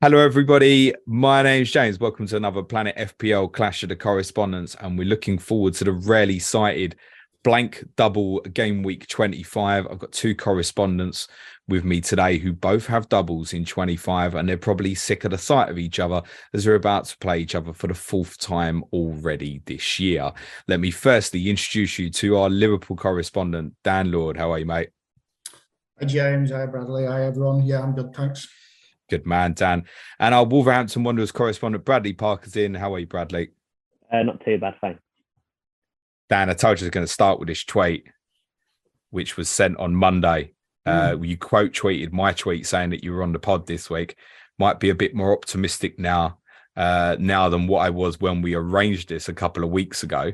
Hello, everybody. My name's James. Welcome to another Planet FPL Clash of the Correspondents, and we're looking forward to the rarely cited blank double game week 25. I've got two correspondents with me today who both have doubles in 25, and they're probably sick of the sight of each other as they're about to play each other for the fourth time already this year. Let me firstly introduce you to our Liverpool correspondent, Dan Lord. How are you, mate? Hi, James. Hi, Bradley. Hi, everyone. Yeah, I'm good. Thanks. Good man, Dan. And our Wolverhampton Wanderers correspondent, Bradley Parker's in. How are you, Bradley? Not too bad, thanks. Dan, I told you I was going to start with this tweet, which was sent on Monday. You quote tweeted my tweet saying that you were on the pod this week. Might be a bit more optimistic now than what I was when we arranged this a couple of weeks ago,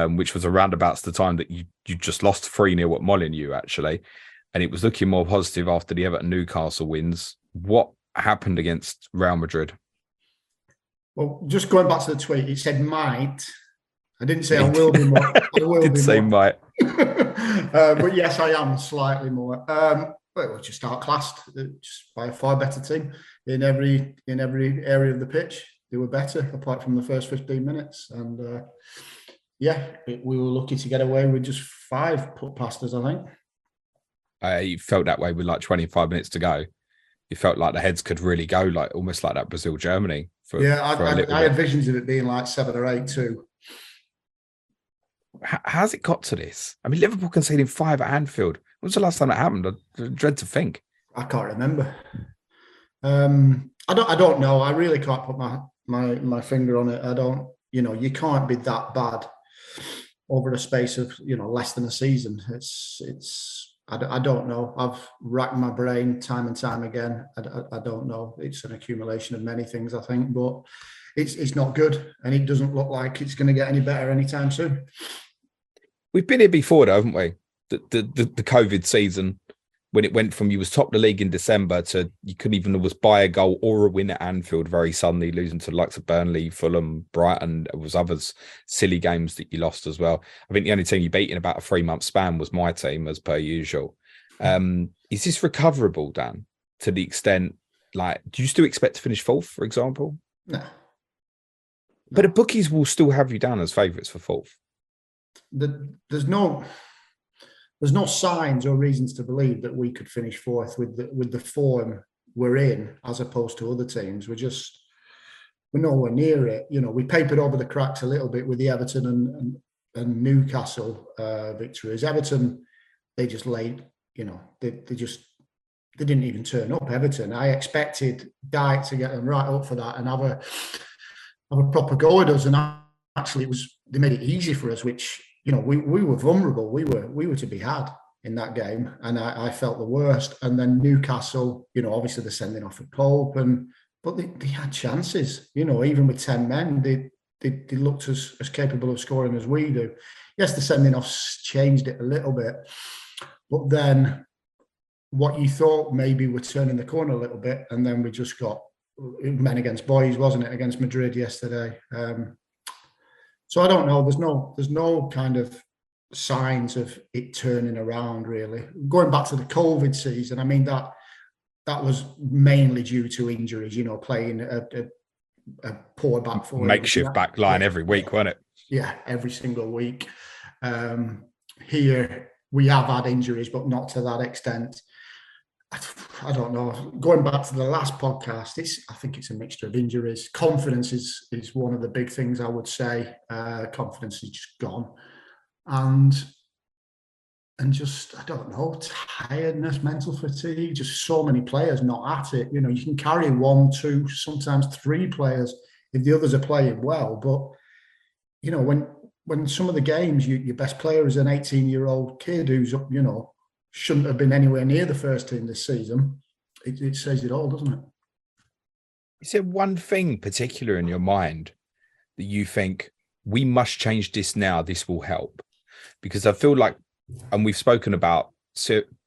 which was around about the time that you just lost 3-0 at Molineux, actually. And it was looking more positive after the Everton Newcastle wins. What happened against Real Madrid? Well, just going back to the tweet, it said might. I didn't say I will be more. I will did be say more. might. But yes, I am slightly more. But it was just outclassed just by a far better team in every area of the pitch. They were better apart from the first 15 minutes. And we were lucky to get away with just 5 put past us, I think. You felt that way with like 25 minutes to go. You felt like the heads could really go, like almost like that Brazil-Germany. I had visions of it being like 7 or 8 too. How's it got to this? I mean, Liverpool conceding 5 at Anfield. When was the last time that happened? I dread to think. I can't remember. I don't know. I really can't put my finger on it. I don't. You can't be that bad over a space of less than a season. I don't know. I've racked my brain time and time again. I don't know. It's an accumulation of many things, I think, but it's not good, and it doesn't look like it's going to get any better anytime soon. We've been here before, though, haven't we? The COVID season, when it went from you was top of the league in December to you couldn't even always buy a goal or a win at Anfield very suddenly, losing to the likes of Burnley, Fulham, Brighton. There was others silly games that you lost as well. I think the only team you beat in about a 3-month span was my team, as per usual. Is this recoverable, Dan, to the extent, like, do you still expect to finish 4th, for example? No. But the bookies will still have you down as favourites for 4th. There's no signs or reasons to believe that we could finish 4th with the form we're in, as opposed to other teams. We're nowhere near it. We papered over the cracks a little bit with the Everton and Newcastle victories. Everton, they just laid. They didn't even turn up. Everton. I expected Dyke to get them right up for that and have a proper go at us. And actually, they made it easy for us, which. We were vulnerable. We were to be had in that game, and I felt the worst. And then Newcastle, obviously they're sending off a Pope, but they had chances. Even with 10 men, they looked as capable of scoring as we do. Yes, the sending offs changed it a little bit, but then what you thought maybe we're turning the corner a little bit, and then we just got men against boys, wasn't it, against Madrid yesterday? So I don't know. There's no kind of signs of it turning around, really. Going back to the COVID season, I mean that was mainly due to injuries. Playing a poor back four, makeshift back line every week, wasn't it? Yeah, every single week. Here we have had injuries, but not to that extent. I don't know. Going back to the last podcast, I think it's a mixture of injuries. Confidence is one of the big things, I would say. Confidence is just gone. And just, I don't know, tiredness, mental fatigue, just so many players not at it. You can carry 1, 2, sometimes 3 players if the others are playing well. But, when some of the games, your best player is an 18-year-old kid who's, shouldn't have been anywhere near the first team this season. It says it all, doesn't it? Is there one thing particular in your mind that you think we must change this now? This will help, because I feel like, and we've spoken about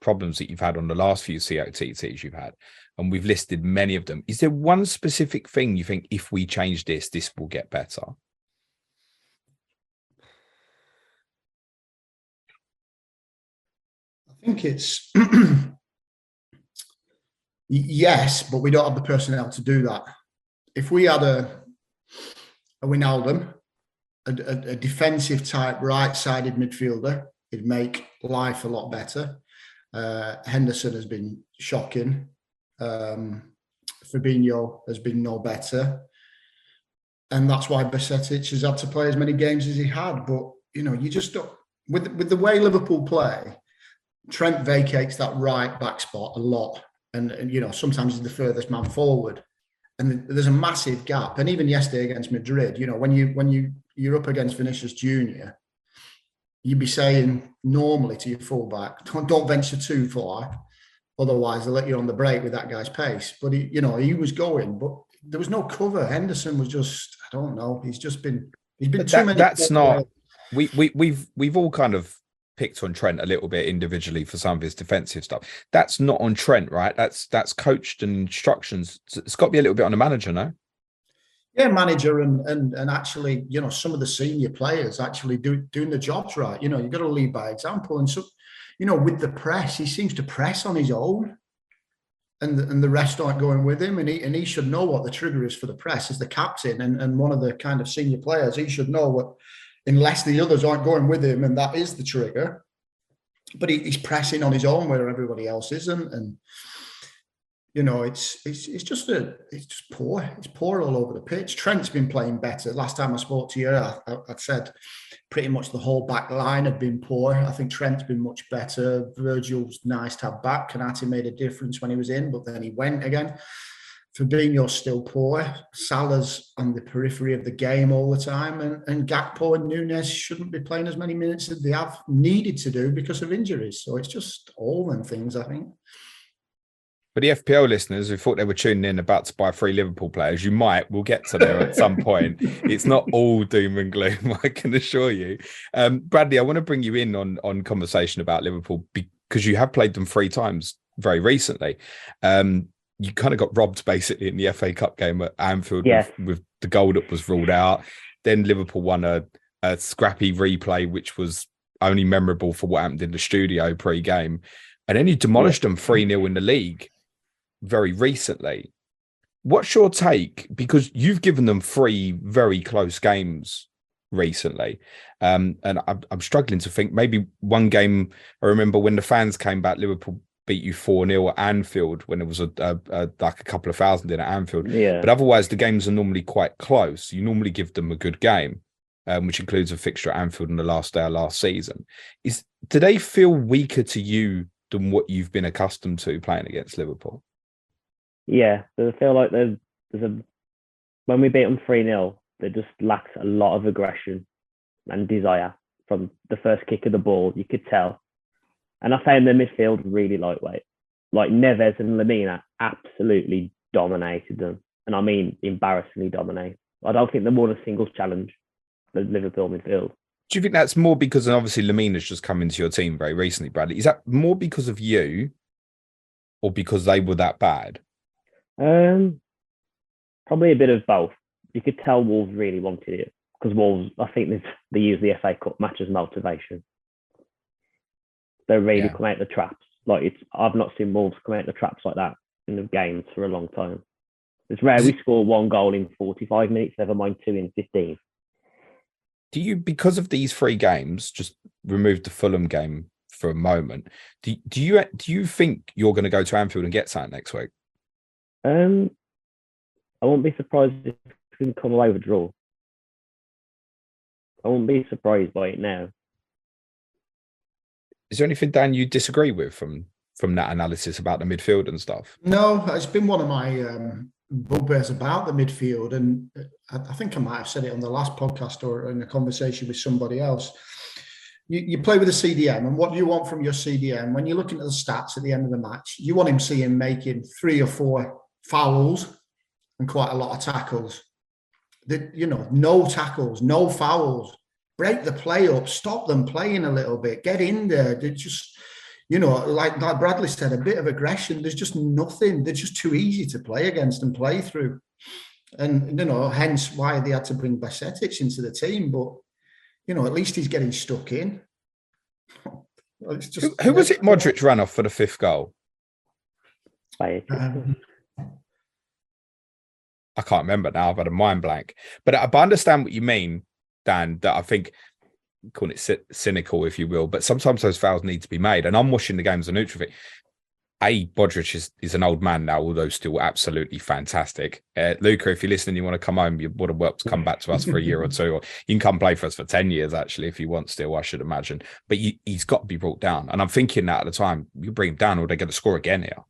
problems that you've had on the last few COTTs you've had, and we've listed many of them. Is there one specific thing you think if we change this will get better? I think it's Yes, but we don't have the personnel to do that. If we had a Wijnaldum, a defensive type right-sided midfielder, it'd make life a lot better. Henderson has been shocking. Fabinho has been no better. And that's why Bajcetic has had to play as many games as he had. But, you just don't, with the way Liverpool play, Trent vacates that right back spot a lot. And sometimes he's the furthest man forward. And there's a massive gap. And even yesterday against Madrid, when you're up against Vinicius Junior, you'd be saying normally to your fullback, don't venture too far, otherwise they'll let you on the break with that guy's pace. But he was going, but there was no cover. Henderson was just, I don't know. He's been too many. That's not. We've all kind of picked on Trent a little bit individually for some of his defensive stuff. That's not on Trent, right? That's coached and instructions. It's got to be a little bit on the manager, no? Yeah, manager and actually, some of the senior players actually doing the jobs right. You've got to lead by example. And so, with the press, he seems to press on his own, and the rest aren't going with him. And he should know what the trigger is for the press as the captain and one of the kind of senior players. He should know what, unless the others aren't going with him, and that is the trigger. But he's pressing on his own where everybody else isn't, and it's just poor. It's poor all over the pitch. Trent's been playing better. Last time I spoke to you, I said pretty much the whole back line had been poor. I think Trent's been much better. Virgil's nice to have back. Kanati made a difference when he was in, but then he went again. Fabinho's still poor. Salah's on the periphery of the game all the time, and Gakpo and Nunes shouldn't be playing as many minutes as they have needed to do because of injuries. So it's just all them things, I think. For the FPL listeners who thought they were tuning in about to buy 3 Liverpool players, we'll get to there at some point. It's not all doom and gloom, I can assure you. Bradley, I want to bring you in on conversation about Liverpool because you have played them 3 times very recently. You kind of got robbed basically in the FA Cup game at Anfield with the goal that was ruled out. Then Liverpool won a scrappy replay, which was only memorable for what happened in the studio pre-game. And then you demolished them 3-0 in the league very recently. What's your take? Because you've given them 3 very close games recently. And I'm struggling to think, maybe one game, I remember when the fans came back, Liverpool beat you 4-0 at Anfield when it was like a couple of thousand in at Anfield. Yeah. But otherwise, the games are normally quite close. You normally give them a good game, which includes a fixture at Anfield on the last day of last season. Do they feel weaker to you than what you've been accustomed to playing against Liverpool? Yeah, I feel like when we beat them 3-0, they just lacked a lot of aggression and desire from the first kick of the ball. You could tell. And I found their midfield really lightweight. Like Neves and Lamina absolutely dominated them. And I mean embarrassingly dominated. I don't think they won a single challenge, the Liverpool midfield. Do you think that's more because, and obviously Lamina's just come into your team very recently, Bradley, is that more because of you or because they were that bad? Probably a bit of both. You could tell Wolves really wanted it because Wolves, I think they use the FA Cup match as motivation. They really come out the traps. I've not seen Wolves come out the traps like that in the games for a long time. It's rare we score 1 goal in 45 minutes, never mind 2 in 15. Do you, because of these 3 games, just remove the Fulham game for a moment, do you think you're going to go to Anfield and get something next week? I won't be surprised if we can come away with a draw. I won't be surprised by it now. Is there anything, Dan, you disagree with from that analysis about the midfield and stuff? No, it's been one of my bugbears about the midfield, and I think I might have said it on the last podcast or in a conversation with somebody else. You play with a CDM, and what do you want from your CDM? When you're looking at the stats at the end of the match, you want him seeing making 3 or 4 fouls and quite a lot of tackles. No tackles, no fouls. Break the play up, stop them playing a little bit, get in there. They just, like Bradley said, a bit of aggression. There's just nothing. They're just too easy to play against and play through. And, hence why they had to bring Bajcetic into the team. But, at least he's getting stuck in. Who was it Modric ran off for the 5th goal? Um, I can't remember now. I've had a mind blank. But I understand what you mean, Dan, that I think, call it cynical, if you will, but sometimes those fouls need to be made. And I'm watching the games on neutral. Modric is an old man now, although still absolutely fantastic. Luca, if you're listening, you want to come home, you would have welcome to come back to us for a year or two, or you can come play for us for 10 years, actually, if you want still, I should imagine. But he's got to be brought down. And I'm thinking that at the time, you bring him down or they're going to score again here.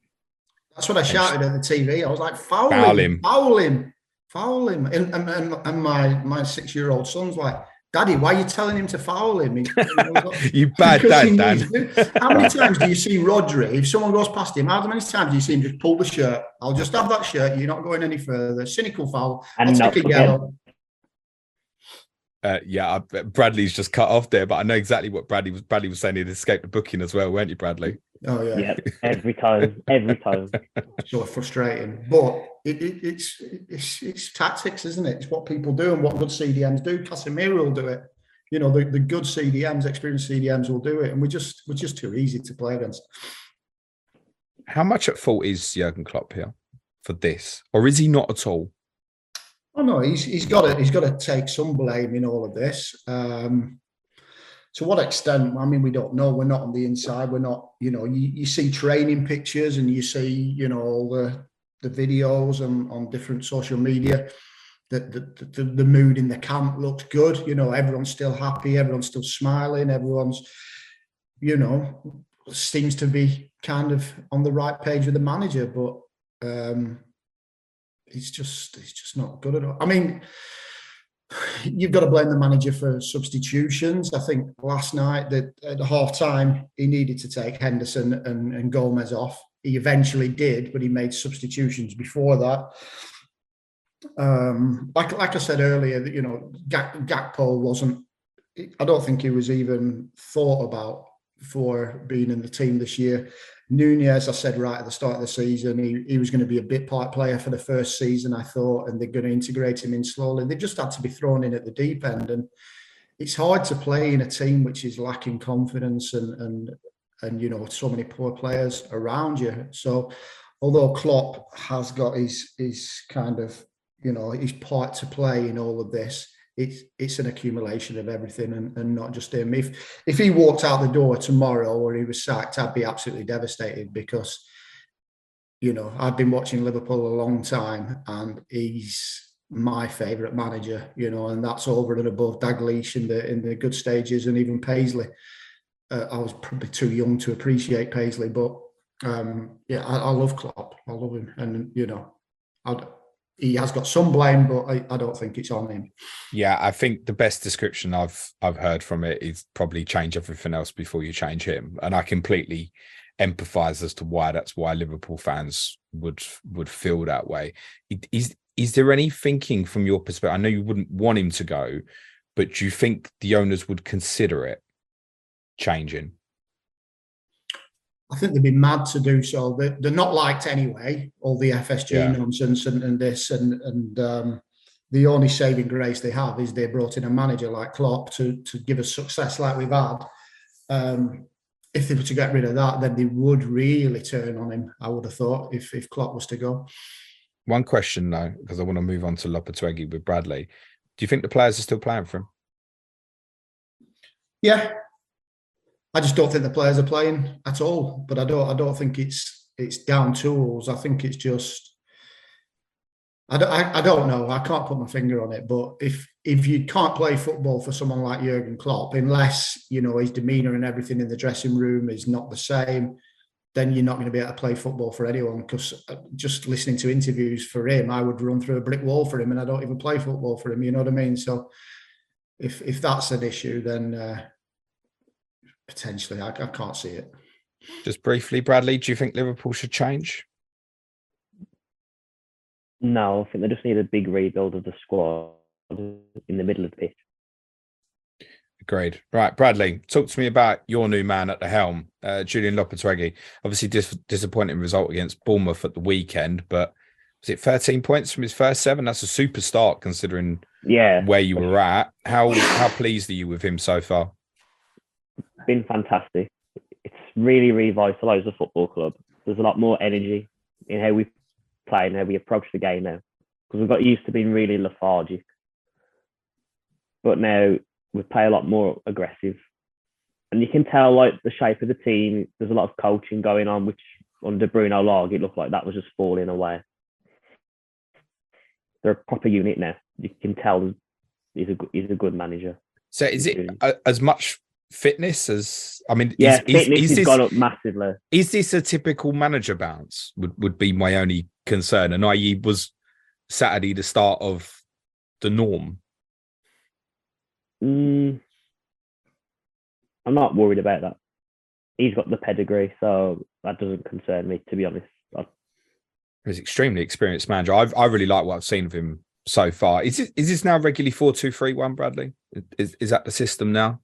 That's what I shouted at the TV. I was like, foul him. And my 6-year-old son's like, Daddy, why are you telling him to foul him? You bad dad, Dan. How many times do you see Rodri, if someone goes past him, how many times do you see him just pull the shirt? I'll just have that shirt. You're not going any further. Cynical foul. And I'll take a yellow. Bradley's just cut off there, but I know exactly what Bradley was saying. He'd escaped the booking as well, weren't you, Bradley? Oh yeah. Yeah, every time. So frustrating, but it's tactics, isn't it? It's what people do and what good CDMs do. Casemiro will do it. You know, the good CDMs, experienced CDMs will do it, and we're just too easy to play against. How much at fault is Jurgen Klopp here for this, or is he not at all? Oh no, he's got to take some blame in all of this. To what extent? I mean, we don't know. We're not on the inside. We're not. You know, you see training pictures and you see, you know, all the videos on different social media. The mood in the camp looks good. You know, everyone's still happy. Everyone's still smiling. Everyone's, you know, seems to be kind of on the right page with the manager, but it's just not good at all. I mean, you've got to blame the manager for substitutions. I think last night that at the half time he needed to take Henderson and Gomez off. He eventually did, but he made substitutions before that. Like I said earlier, that, you know, Gakpo wasn't. I don't think he was even thought about for being in the team this year. Nunez, I said right at the start of the season, he was going to be a bit part player for the first season, I thought, and they're going to integrate him in slowly. They just had to be thrown in at the deep end, and it's hard to play in a team which is lacking confidence and you know, so many poor players around you. So, although Klopp has got his kind of, you know, his part to play in all of this, it's an accumulation of everything and not just him. If he walked out the door tomorrow or he was sacked, I'd be absolutely devastated because, you know, I've been watching Liverpool a long time and he's my favourite manager, you know, and that's over and above Dalglish in the good stages and even Paisley. I was probably too young to appreciate Paisley, but I love Klopp. I love him, and you know, he has got some blame, but I don't think it's on him. Yeah, I think the best description I've heard from it is probably change everything else before you change him, and I completely empathise as to why that's why Liverpool fans would feel that way. Is there any thinking from your perspective? I know you wouldn't want him to go, but do you think the owners would consider it changing? I think they'd be mad to do so. They're not liked anyway, all the FSG nonsense and this. And the only saving grace they have is they brought in a manager like Klopp to give us success like we've had. If they were to get rid of that, then they would really turn on him, I would have thought, if Klopp was to go. One question, though, because I want to move on to Lopetegui with Bradley. Do you think the players are still playing for him? Yeah. I just don't think the players are playing at all. But I don't think it's down tools. I think it's just I don't know. I can't put my finger on it. But if you can't play football for someone like Jurgen Klopp, unless you know his demeanour and everything in the dressing room is not the same, then you're not going to be able to play football for anyone. Because just listening to interviews for him, I would run through a brick wall for him, and I don't even play football for him. You know what I mean? So if that's an issue, then potentially, I can't see it. Just briefly, Bradley, do you think Liverpool should change? No, I think they just need a big rebuild of the squad in the middle of the pitch. Agreed. Right, Bradley, talk to me about your new man at the helm, Julen Lopetegui. Obviously, disappointing result against Bournemouth at the weekend, but was it 13 points from his first 7? That's a super start considering where you were at. How pleased are you with him so far? Been fantastic. It's really revitalised the football club. There's a lot more energy. in how we play and how we approach the game now. Because we've got used to being really lethargic. But now we play a lot more aggressive. And you can tell, like, the shape of the team, there's a lot of coaching going on, which under Bruno Lage, it looked like that was just falling away. They're a proper unit now. You can tell he's a good manager. So is it as much fitness as, I mean, fitness has gone up massively. Is this a typical manager bounce? Would be my only concern. And i.e., was Saturday the start of the norm? I'm not worried about that. He's got the pedigree, so that doesn't concern me, to be honest. He's an extremely experienced manager. I really like what I've seen of him so far. Is this now regularly 4-2-3-1, Bradley? Is that the system now?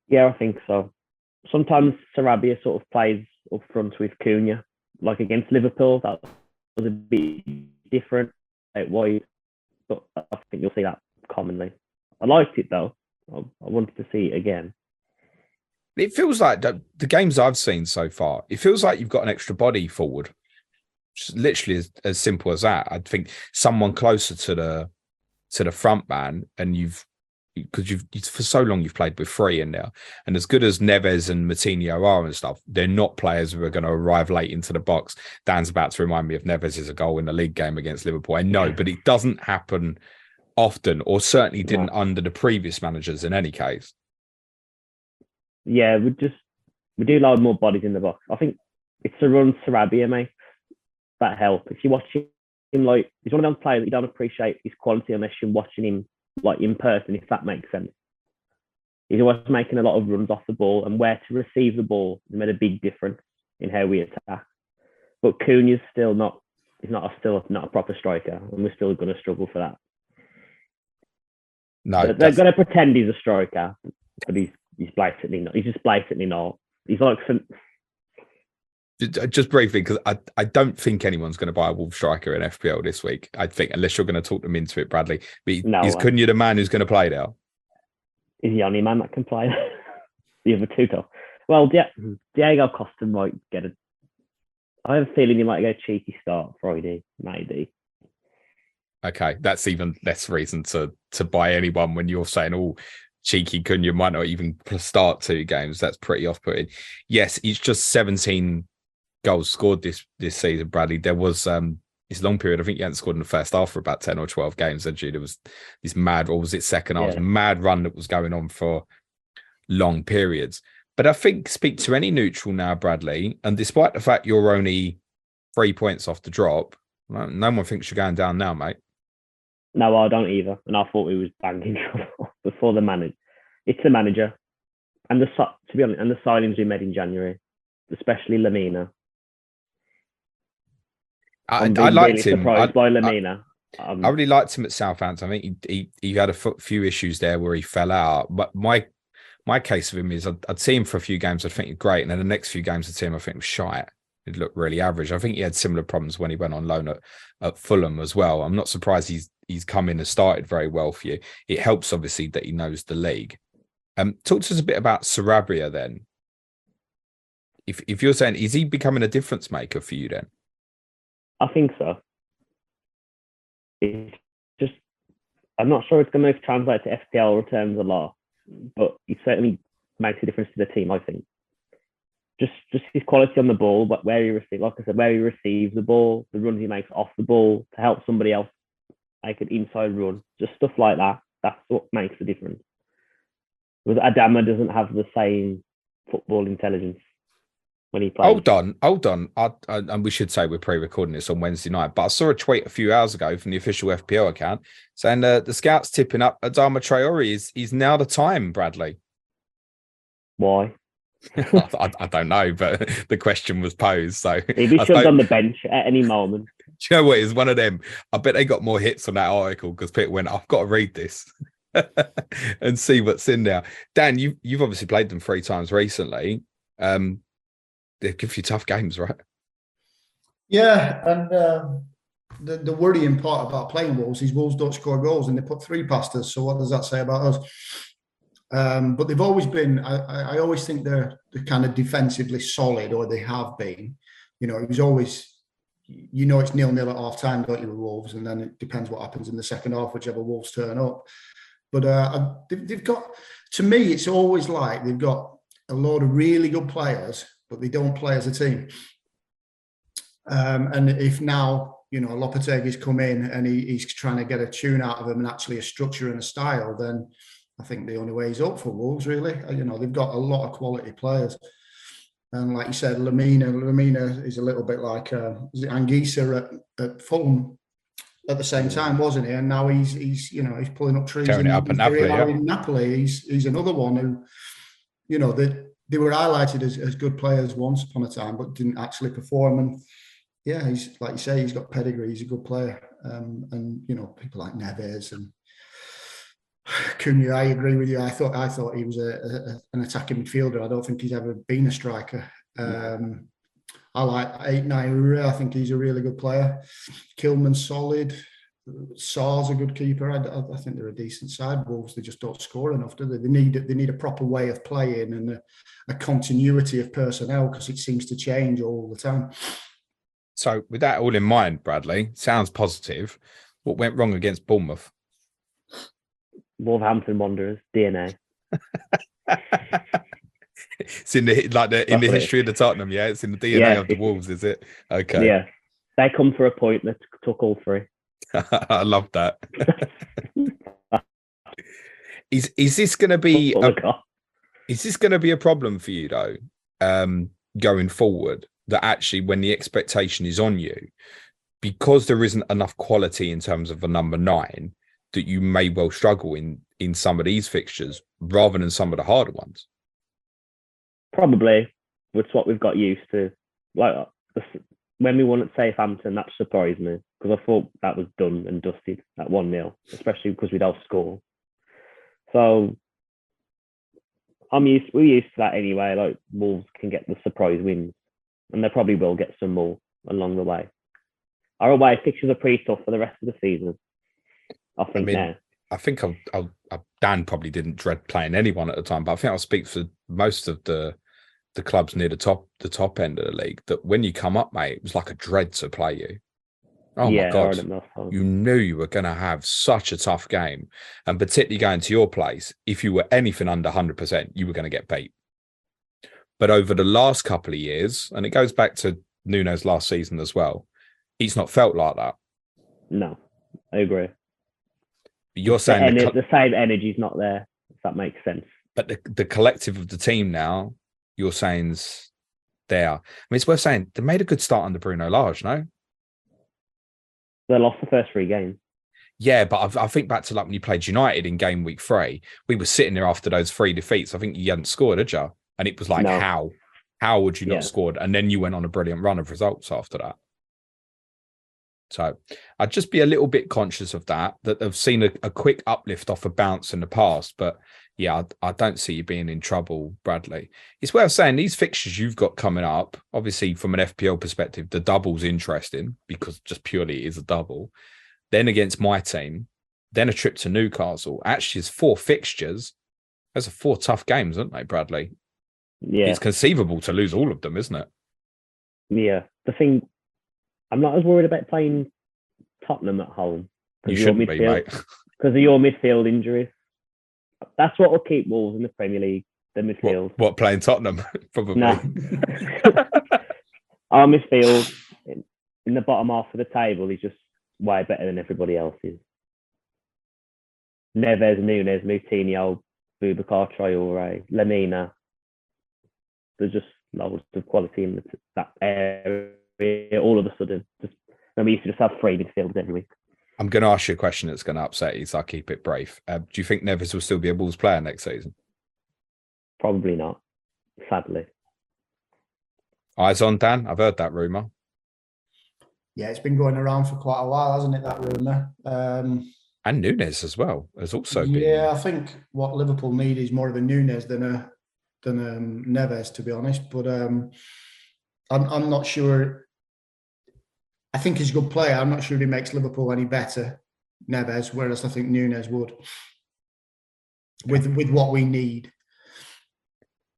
Yeah, I think so. Sometimes Sarabia sort of plays up front with Cunha, like against Liverpool. That was a bit different out wide, but I think you'll see that commonly. I liked it though. I wanted to see it again. It feels like the games I've seen so far, it feels like you've got an extra body forward. Just literally as simple as that. I think someone closer to the front man, and because you've for so long you've played with three in there, and as good as Neves and Moutinho are and stuff, they're not players who are going to arrive late into the box. Dan's about to remind me of Neves' goal in the league game against Liverpool. I know, but it doesn't happen often, or certainly didn't under the previous managers in any case. Yeah, we do load more bodies in the box. I think it's the run Sarabia makes that help. If you watch him, like, he's one of those players that you don't appreciate his quality unless you're watching him like in person, if that makes sense. He's always making a lot of runs off the ball, and where to receive the ball has made a big difference in how we attack. But Cunha's still not a proper striker, and we're still going to struggle for that. No, they're going to pretend he's a striker, but he's blatantly not. He's just blatantly not. He's like some. Just briefly, because I don't think anyone's going to buy a Wolves striker in FPL this week. I think, unless you're going to talk them into it, Bradley. But is Cunha the man who's going to play now? He's the only man that can play. The other two though. Well, Diego Costa might get a. I have a feeling he might get a cheeky start Friday, maybe. Okay, that's even less reason to buy anyone when you're saying, "Oh, cheeky Cunha might not even start 2 games." That's pretty off-putting. Yes, it's just 17 goals scored this season, Bradley. There was this long period. I think he hadn't scored in the first half for about 10 or 12 games. There was this mad, or was it second half? Mad run that was going on for long periods. But I think, speak to any neutral now, Bradley, and despite the fact you're only 3 points off the drop, no one thinks you're going down now, mate. No, I don't either. And I thought we was banging trouble before the manager. It's the manager, and to be honest, and the signings we made in January, especially Lamina. I liked him. Surprised by Lamina. I really liked him at Southampton. I think he had a few issues there where he fell out. But my case of him is I'd see him for a few games. I'd think he's great, and then the next few games I'd see him, I think he was shite. He'd look really average. I think he had similar problems when he went on loan at Fulham as well. I'm not surprised he's come in and started very well for you. It helps obviously that he knows the league. Talk to us a bit about Sarabia then. If you're saying, is he becoming a difference maker for you then? I think so. It's just, I'm not sure it's going to translate to FPL returns a lot, but he certainly makes a difference to the team, I think. Just his quality on the ball, but where he receives, like I said, where he receives the ball, the runs he makes off the ball to help somebody else make an inside run, just stuff like that. That's what makes the difference. Because Adama doesn't have the same football intelligence when he plays. Hold on. And we should say we're pre-recording this on Wednesday night, but I saw a tweet a few hours ago from the official FPL account saying the scouts tipping up Adama Traore is now the time, Bradley. Why? I don't know, but the question was posed. So he'd be shoved on the bench at any moment. Do you know what? It's one of them. I bet they got more hits on that article because people went, I've got to read this and see what's in there. Dan, you've obviously played them 3 times recently. They give you tough games, right? Yeah, and the worrying part about playing Wolves is Wolves don't score goals and they put 3 past us. So what does that say about us? But they've always been, I always think they're kind of defensively solid, or they have been. You know, it was always, you know it's 0-0 at half time, don't you, with Wolves, and then it depends what happens in the second half, whichever Wolves turn up. But they've got, to me, it's always like they've got a load of really good players, but they don't play as a team. And if now, Lopetegui's come in and he's trying to get a tune out of them and actually a structure and a style, then I think the only way he's up for Wolves, really. They've got a lot of quality players. And like you said, Lamina is a little bit like Anguissa at Fulham at the same time, wasn't he? And now he's pulling up trees tearing it up at Napoli. Napoli. He's another one who, they were highlighted as good players once upon a time, but didn't actually perform. And yeah, he's, like you say, he's got pedigree. He's a good player. And people like Neves and Cunha, I agree with you. I thought he was an attacking midfielder. I don't think he's ever been a striker. I like 8-9. I think he's a really good player. Kilman's solid. Sarr's a good keeper. I think they're a decent side. Wolves, they just don't score enough, do they? They need a proper way of playing and a continuity of personnel, because it seems to change all the time. So with that all in mind, Bradley, sounds positive. What went wrong against Bournemouth? Wolverhampton Wanderers, DNA. It's in the history of the Tottenham, yeah? It's in the DNA of the Wolves, is it? Okay. Yeah. They come for a point that took all three. I love that. Is this going to be a problem for you though, going forward? That actually, when the expectation is on you, because there isn't enough quality in terms of a number 9, that you may well struggle in some of these fixtures rather than some of the harder ones. Probably, it's what we've got used to. Like when we won at Southampton, that surprised me, because I thought that was done and dusted at 1-0, especially because we'd all score. So we're used to that anyway. Like Wolves can get the surprise wins, and they probably will get some more along the way. Our away fixtures are pretty tough for the rest of the season, I think. Now, I think Dan probably didn't dread playing anyone at the time, but I think I'll speak for most of the clubs near the top end of the league, that when you come up, mate, it was like a dread to play you. Oh my God. You knew you were going to have such a tough game. And particularly going to your place, if you were anything under 100%, you were going to get beat. But over the last couple of years, and it goes back to Nuno's last season as well, it's not felt like that. No, I agree. You're saying the same energy's not there, if that makes sense. But the collective of the team now, you're saying's there. I mean, it's worth saying they made a good start under Bruno Lage, no? They lost the first 3 games. Yeah, but I think back to like when you played United in game week 3, we were sitting there after those 3 defeats. I think you hadn't scored, had you? And it was like, no. How would you not scored? And then you went on a brilliant run of results after that. So I'd just be a little bit conscious of that I've seen a quick uplift off a bounce in the past. But yeah, I don't see you being in trouble, Bradley. It's worth saying these fixtures you've got coming up, obviously from an FPL perspective, the double's interesting because just purely it is a double. Then against my team, then a trip to Newcastle. Actually, it's 4 fixtures. Those are 4 tough games, aren't they, Bradley? Yeah. It's conceivable to lose all of them, isn't it? Yeah. The thing, I'm not as worried about playing Tottenham at home. You shouldn't be, mate. Because of your midfield injuries. That's what will keep Wolves in the Premier League, the midfield. What playing Tottenham? Probably. No. Our midfield in the bottom half of the table is just way better than everybody else's. Neves, Nunes, Moutinho, Boubacar Traore, Lamina. There's just loads of quality in that area all of a sudden. And we used to just have 3 midfielders every week. I'm going to ask you a question that's going to upset you, so I'll keep it brief. Do you think Neves will still be a Wolves player next season? Probably not, sadly. Eyes on, Dan? I've heard that rumour. Yeah, it's been going around for quite a while, hasn't it, that rumour? And Nunes as well has also been. Yeah, I think what Liverpool need is more of a Nunes than a Neves, to be honest. But I'm not sure. I think he's a good player. I'm not sure if he makes Liverpool any better, Neves, whereas I think Nunes would, with what we need.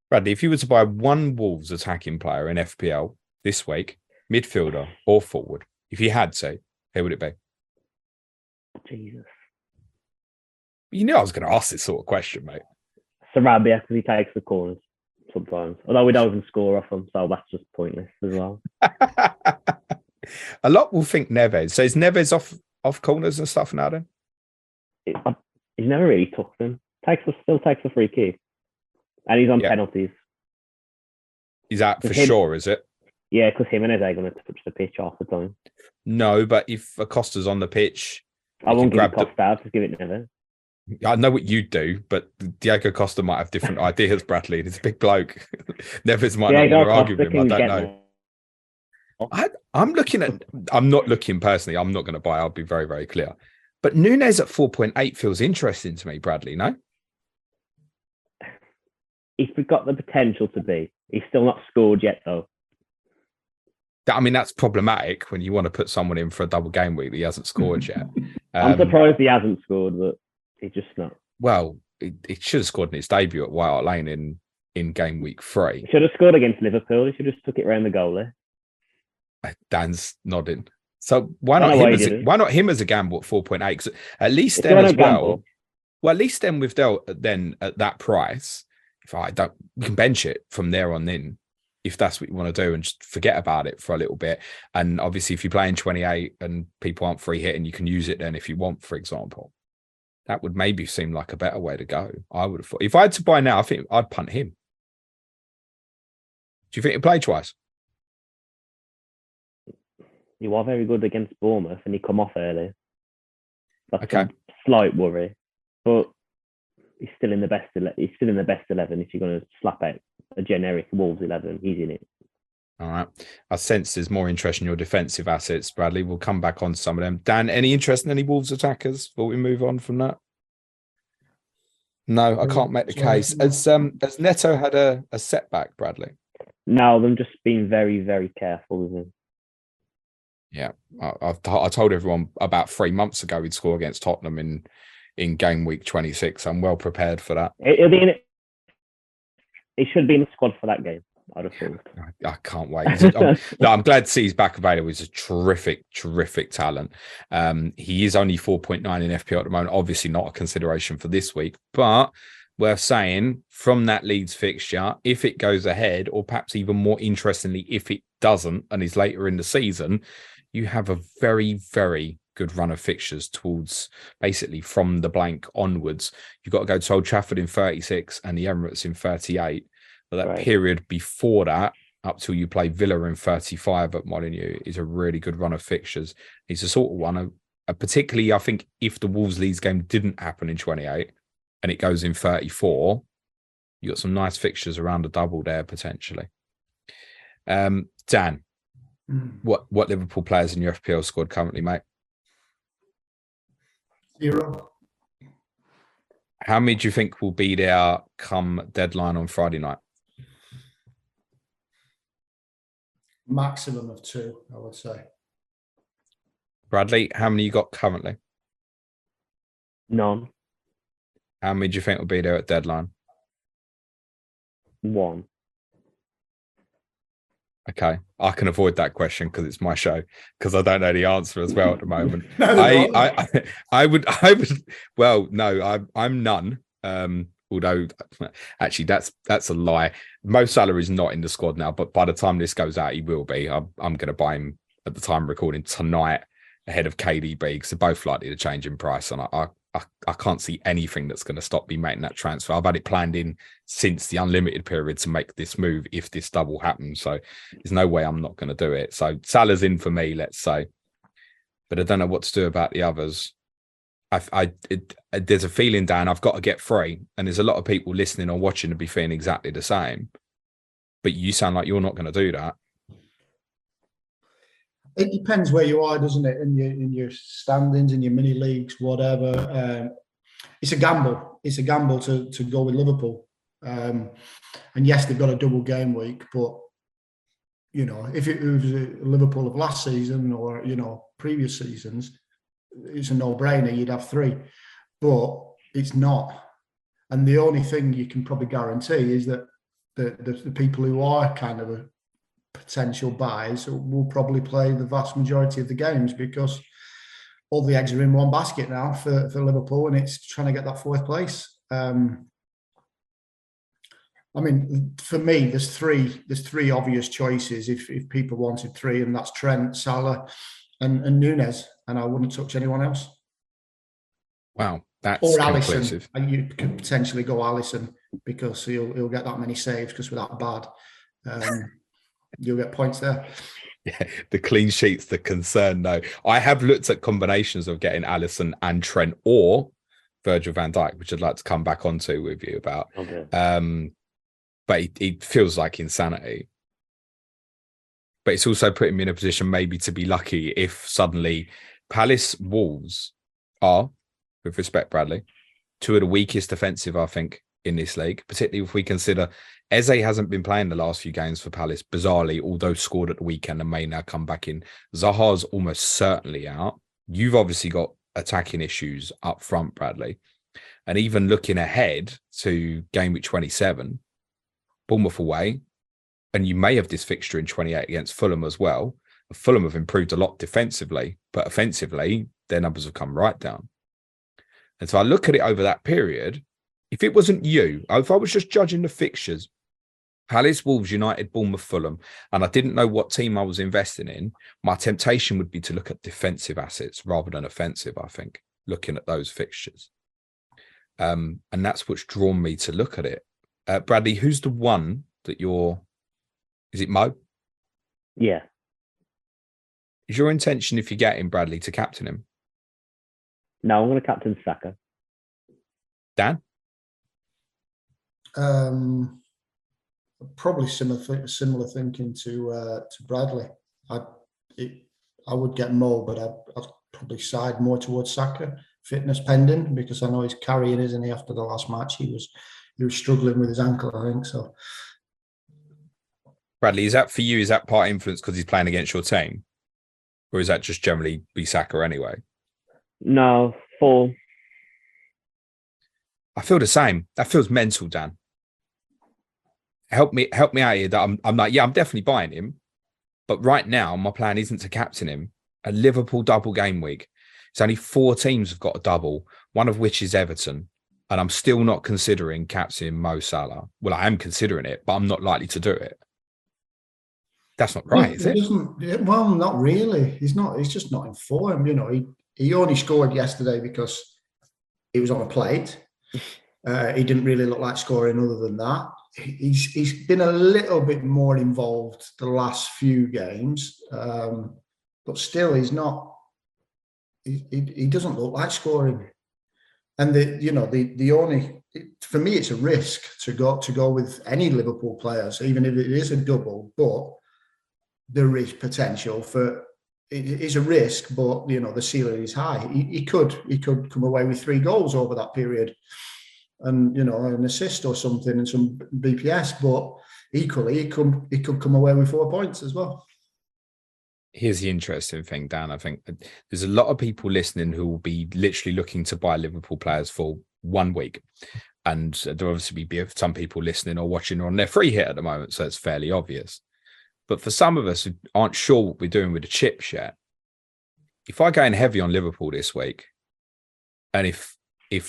Bradley, if you were to buy one Wolves attacking player in FPL this week, midfielder or forward? If you had to, who would it be? Jesus. You knew I was going to ask this sort of question, mate. Sarabia, because he takes the corners sometimes. Although we don't even score off him, so that's just pointless as well. A lot will think Neves. So is Neves off corners and stuff now then? He's never really took them. Still takes the free kick. And he's on penalties. He's out for sure, is it? Yeah, because him and Eze are going to touch the pitch half the time. No, but if Acosta's on the pitch... I won't give it Costa out, just give it Neves. I know what you do, but Diego Costa might have different ideas, Bradley. He's a big bloke. Neves might not want to argue with him. I don't know. I'm not looking personally. I'm not going to buy. I'll be very, very clear. But Nunes at 4.8 feels interesting to me, Bradley, no? He's got the potential to be. He's still not scored yet, though. I mean, that's problematic when you want to put someone in for a double game week that he hasn't scored yet. I'm surprised he hasn't scored, but he's just not. Well, he should have scored in his debut at White Hart Lane in game week 3. He should have scored against Liverpool. He should have just took it around the goalie. Dan's nodding. So why not him as a gamble at 4.8? At least then as well. Well, at least then with then at that price, you can bench it from there on in, if that's what you want to do, and just forget about it for a little bit. And obviously, if you're playing 28 and people aren't free hitting, you can use it then if you want, for example. That would maybe seem like a better way to go. I would have thought. If I had to buy now, I think I'd punt him. Do you think he'll play twice? He was very good against Bournemouth and he come off early. That's a slight worry. But he's still in the best 11. If you're going to slap out a generic Wolves 11, he's in it. All right. I sense there's more interest in your defensive assets, Bradley. We'll come back on some of them. Dan, any interest in any Wolves attackers before we move on from that? No, I can't make the case. Has Neto had a setback, Bradley? No, them just being very, very careful with him. Yeah. I told everyone about 3 months ago he'd score against Tottenham in game week 26. I'm well prepared for that. He should be in the squad for that game. I'd have thought. I can't wait. I'm glad to see he's back available. He's a terrific, terrific talent. He is only 4.9 in FPL at the moment. Obviously not a consideration for this week, but worth saying from that Leeds fixture, if it goes ahead, or perhaps even more interestingly, if it doesn't and is later in the season, you have a very, very good run of fixtures towards basically from the blank onwards. You've got to go to Old Trafford in 36 and the Emirates in 38. But that period before that, up till you play Villa in 35 at Molineux, is a really good run of fixtures. It's a sort of one, particularly I think if the Wolves Leeds game didn't happen in 28 and it goes in 34, you got some nice fixtures around a double there potentially. Dan, what Liverpool players in your FPL squad currently, mate? 0. How many do you think will be there come deadline on Friday night? Maximum of 2, I would say. Bradley, how many you got currently? None. How many do you think will be there at deadline? 1. Okay, I can avoid that question because it's my show, because I don't know the answer as well at the moment. I would. Well, no, I'm none. Although actually that's a lie. Mo Salah is not in the squad now, but by the time this goes out, he will be. I'm going to buy him at the time of recording tonight ahead of KDB, because they're both likely to change in price, and I can't see anything that's going to stop me making that transfer. I've had it planned in since the unlimited period to make this move if this double happens. So there's no way I'm not going to do it. So Salah's in for me, let's say, but I don't know what to do about the others. There's a feeling, Dan, I've got to get free, and there's a lot of people listening or watching to be feeling exactly the same. But you sound like you're not going to do that. It depends where you are, doesn't it? In your standings, in your mini leagues, whatever. It's a gamble. It's a gamble to go with Liverpool. And yes, they've got a double game week, but you know, if it was Liverpool of last season or previous seasons, it's a no-brainer. You'd have 3, but it's not. And the only thing you can probably guarantee is that the people who are kind of potential buys will probably play the vast majority of the games, because all the eggs are in one basket now for Liverpool, and it's trying to get that 4th place. I mean, for me, there's three obvious choices if people wanted 3, and that's Trent, Salah, and Nunes, and I wouldn't touch anyone else. Wow, that's or conclusive. Alisson. You could potentially go Alisson, because he'll get that many saves, because we're that bad. You'll get points there. Yeah, the clean sheet's the concern, though. I have looked at combinations of getting Alisson and Trent or Virgil van Dijk, which I'd like to come back onto with you about. Okay. But it feels like insanity. But it's also putting me in a position maybe to be lucky if suddenly Palace Wolves are, with respect, Bradley, 2 of the weakest defensive, I think, in this league, particularly if we consider Eze hasn't been playing the last few games for Palace, bizarrely, although scored at the weekend and may now come back in. Zaha's almost certainly out. You've obviously got attacking issues up front, Bradley. And even looking ahead to game week 27, Bournemouth away, and you may have this fixture in 28 against Fulham as well. Fulham have improved a lot defensively, but offensively, their numbers have come right down. And so I look at it over that period. If it wasn't you, if I was just judging the fixtures, Palace, Wolves, United, Bournemouth, Fulham, and I didn't know what team I was investing in, my temptation would be to look at defensive assets rather than offensive, I think, looking at those fixtures. And that's what's drawn me to look at it. Bradley, who's the one that is it Mo? Yeah. Is your intention, if you get him, Bradley, to captain him? No, I'm going to captain Saka. Dan? Probably similar thinking to Bradley. I would get Mo, but I'd probably side more towards Saka, fitness pending, because I know he's carrying, isn't he? After the last match, he was struggling with his ankle, I think. So, Bradley, is that for you? Is that part influence because he's playing against your team, or is that just generally be Saka anyway? No, full. I feel the same. That feels mental, Dan. Help me out here. That I'm like, yeah, I'm definitely buying him, but right now my plan isn't to captain him. A Liverpool double game week. It's only 4 teams have got a double, one of which is Everton, and I'm still not considering captaining Mo Salah. Well, I am considering it, but I'm not likely to do it. That's not right, is it? Well, not really. He's not. He's just not in form. You know, he only scored yesterday because he was on a plate. He didn't really look like scoring other than that. He's been a little bit more involved the last few games, but still, he's not. He doesn't look like scoring. And the only, for me, it's a risk to go with any Liverpool players, even if it is a double. But there is potential for it is a risk, but the ceiling is high. He could come away with 3 goals over that period, and an assist or something and some BPS. But equally, he could come away with 4 points as well. Here's the interesting thing, Dan. I think there's a lot of people listening who will be literally looking to buy Liverpool players for 1 week. And there'll obviously be some people listening or watching on their free hit at the moment, so it's fairly obvious. But for some of us who aren't sure what we're doing with the chips yet, if I go in heavy on Liverpool this week, and if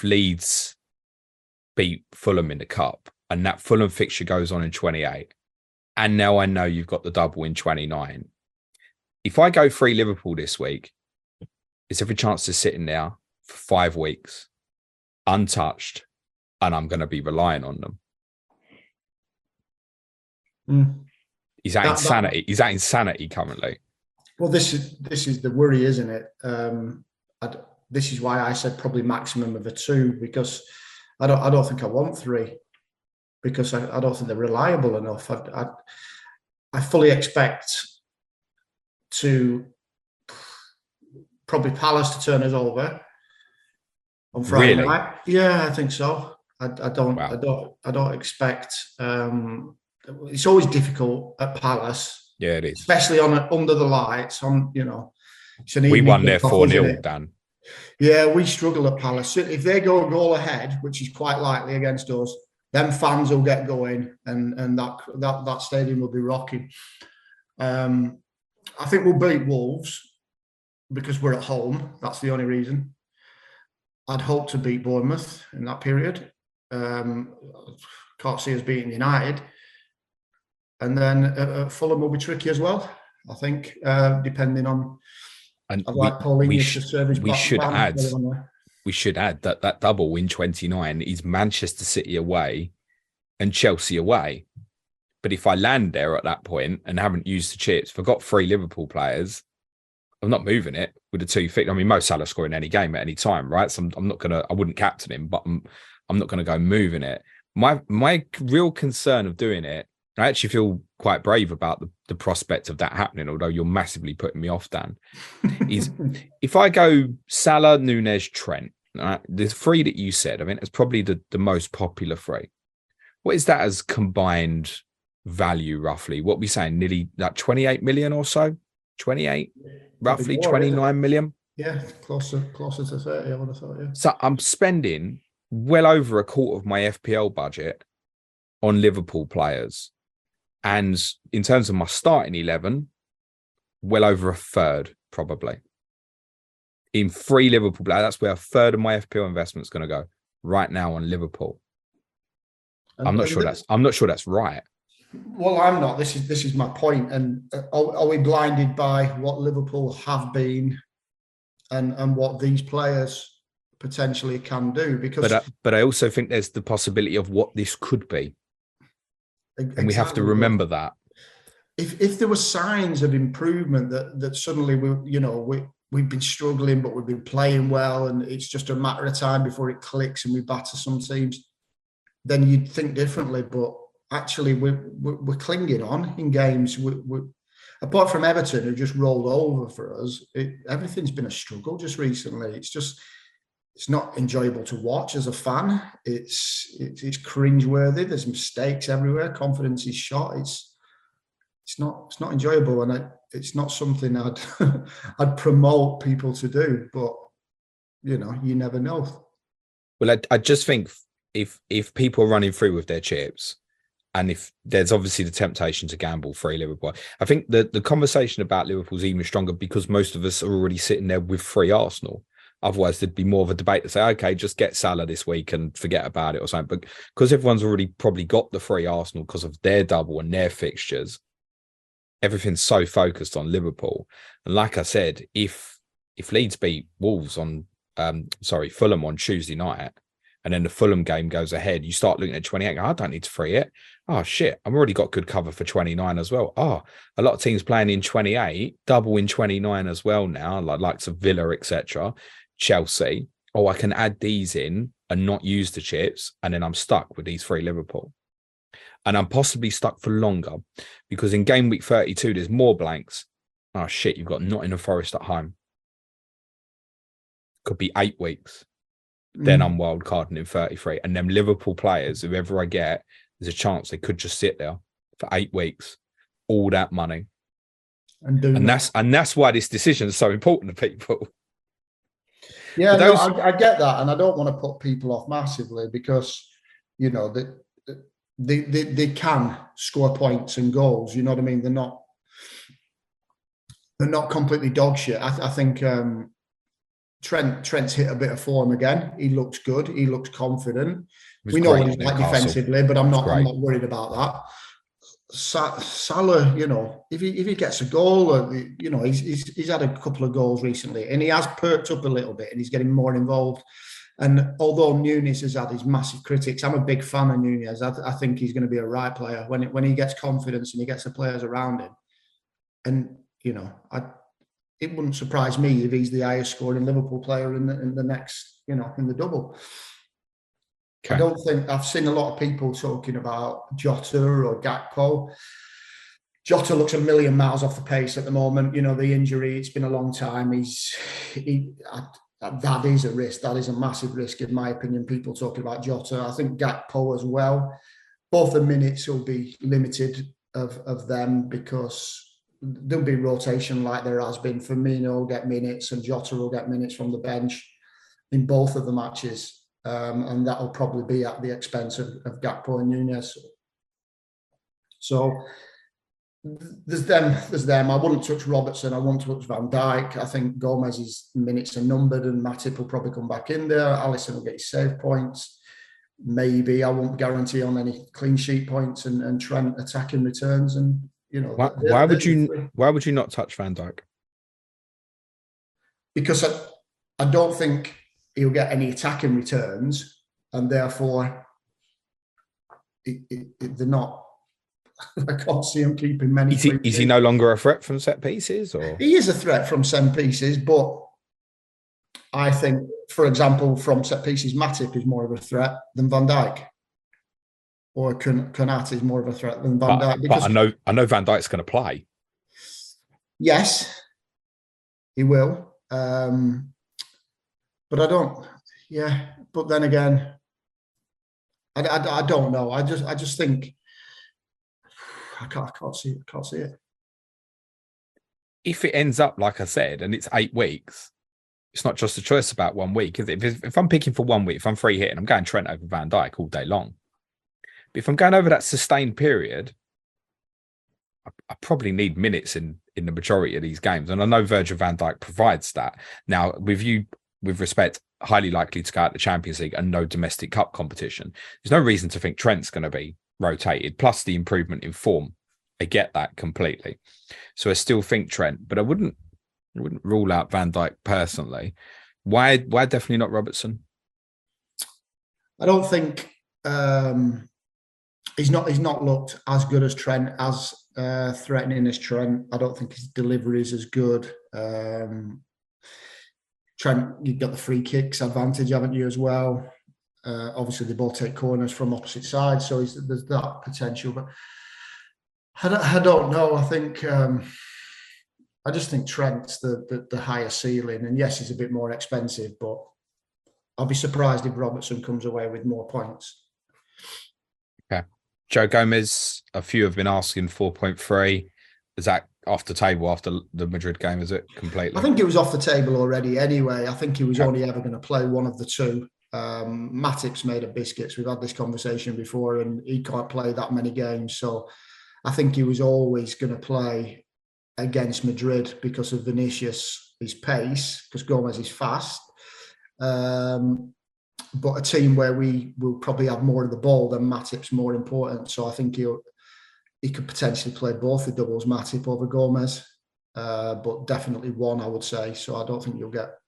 Leeds beat Fulham in the Cup, and that Fulham fixture goes on in 28, and now I know you've got the double in 29, if I go free Liverpool this week, it's every chance to sit in there for 5 weeks, untouched, and I'm going to be relying on them. Is that insanity? Is that insanity currently? Well, this is the worry, isn't it? This is why I said probably maximum of a 2, because I don't think I want 3, because I don't think they're reliable enough. I fully expect to probably Palace to turn us over on Friday night. Yeah, I think so. I don't expect. It's always difficult at Palace. Yeah, it is, especially under the lights. We won there 4-0, Dan. Yeah, we struggle at Palace. If they go a goal ahead, which is quite likely against us, then fans will get going, and that stadium will be rocking. I think we'll beat Wolves because we're at home. That's the only reason. I'd hope to beat Bournemouth in that period. CotC has beaten United. And then Fulham will be tricky as well, I think, depending on... And I'd like Paulinho to serve his we should add that that double in 29 is Manchester City away and Chelsea away. But if I land there at that point and haven't used the chips, if I've got 3 Liverpool players, I'm not moving it with the 2 feet. I mean, Mo Salah scoring any game at any time, right? So I'm not gonna. I wouldn't captain him, but I'm not gonna go moving it. My real concern of doing it, I actually feel quite brave about the prospect of that happening, although you're massively putting me off, Dan, is if I go Salah, Nunez, Trent, right, the 3 that you said, I mean, it's probably the most popular 3. What is that as combined value, roughly? What are we saying? Nearly like 28 million or so? 28? Roughly 29 million? Yeah, closer to 30, I would have thought, yeah. So I'm spending well over a quarter of my FPL budget on Liverpool players. And in terms of my starting 11, well over a third, probably. In 3 Liverpool players, that's where a third of my FPL investment is going to go right now on Liverpool. I'm not sure that's right. Well, I'm not. This is my point. And are we blinded by what Liverpool have been and what these players potentially can do? Because, but I also think there's the possibility of what this could be. Exactly. And we have to remember that. If there were signs of improvement that suddenly we've been struggling, but we've been playing well, and it's just a matter of time before it clicks and we batter some teams, then you'd think differently. But actually, we're clinging on in games. Apart from Everton, who just rolled over for us, everything's been a struggle just recently. It's not enjoyable to watch as a fan. It's cringeworthy. There's mistakes everywhere. Confidence is shot. It's not enjoyable, and it's not something I'd promote people to do. But you never know. Well, I just think if people are running through with their chips, and if there's obviously the temptation to gamble free Liverpool, I think the conversation about Liverpool's even stronger because most of us are already sitting there with free Arsenal. Otherwise, there'd be more of a debate to say, okay, just get Salah this week and forget about it or something. But because everyone's already probably got the free Arsenal because of their double and their fixtures, everything's so focused on Liverpool. And like I said, if Leeds beat Wolves Fulham on Tuesday night, and then the Fulham game goes ahead, you start looking at 28. I don't need to free it. Oh, shit. I've already got good cover for 29 as well. Oh, a lot of teams playing in 28, double in 29 as well now, like likes of Villa, etc. Chelsea. Oh, I can add these in and not use the chips. And then I'm stuck with these 3 Liverpool. And I'm possibly stuck for longer because in game week 32, there's more blanks. Oh, shit. You've got Nottingham Forest at home. Could be 8 weeks. Then I'm wild carding in 33. And them Liverpool players, whoever I get, there's a chance they could just sit there for 8 weeks, all that money. And that's why this decision is so important to people. Yeah, I get that. And I don't want to put people off massively because, they can score points and goals. You know what I mean? They're not completely dog shit. I think Trent's hit a bit of form again. He looks good. He looks confident. We know what he's like defensively, but I'm not worried about that. Salah, if he gets a goal, he's had a couple of goals recently, and he has perked up a little bit, and he's getting more involved. And although Nunez has had his massive critics, I'm a big fan of Nunez. I think he's going to be a right player when he gets confidence and he gets the players around him. And it wouldn't surprise me if he's the highest scoring Liverpool player in the next, in the double. Okay. I don't think I've seen a lot of people talking about Jota or Gakpo. Jota looks a million miles off the pace at the moment. The injury, it's been a long time. That is a risk. That is a massive risk, in my opinion, people talking about Jota. I think Gakpo as well. Both the minutes will be limited of them because there'll be rotation like there has been. Firmino will get minutes and Jota will get minutes from the bench in both of the matches. And that will probably be at the expense of Gakpo and Nunez. So there's them. I wouldn't touch Robertson. I wouldn't touch Van Dijk. I think Gomez's minutes are numbered, and Matip will probably come back in there. Alisson will get his save points. Maybe I won't guarantee on any clean sheet points, and Trent attacking returns. And why would you not touch Van Dijk? Because I don't think he'll get any attacking returns, and therefore they're not. I can't see him keeping many. Is he no longer a threat from set pieces? Or he is a threat from set pieces, but I think, for example, from set pieces, Matip is more of a threat than Van Dijk, or Konate is more of a threat than Van Dijk. But I know Van Dijk's going to play. Yes, he will. But I don't. Yeah, but then again, I don't know. I just think I can't see it. I can't see it. If it ends up like I said, and it's 8 weeks, it's not just a choice about 1 week. If I'm picking for 1 week, if I'm free hitting, I'm going Trent over Van Dijk all day long. But if I'm going over that sustained period, I probably need minutes in the majority of these games. And I know Virgil van Dijk provides that. Now, with respect, highly likely to go out the Champions League and no domestic cup competition. There's no reason to think Trent's going to be rotated, plus the improvement in form. I get that completely. So I still think Trent, but I wouldn't rule out Van Dijk personally. Why definitely not Robertson? I don't think he's not looked as good as Trent, as threatening as Trent. I don't think his delivery is as good. Trent, you've got the free kicks advantage, haven't you, as well? Obviously, they both take corners from opposite sides, so there's that potential. But I don't know. I think I just think Trent's the higher ceiling, and yes, he's a bit more expensive, but I'll be surprised if Robertson comes away with more points. Okay, Joe Gomez. A few have been asking 4.3. Is that off the table after the Madrid game? Is it completely? I think it was off the table already. Anyway, I think he was only ever going to play one of the two. Matip's made of biscuits. We've had this conversation before, and he can't play that many games. So I think he was always going to play against Madrid because of Vinicius, his pace, because Gomez is fast. But a team where we will probably have more of the ball, than Matip's more important. So I think he could potentially play both the doubles, Matip over Gomez, but definitely one, I would say. So I don't think you'll get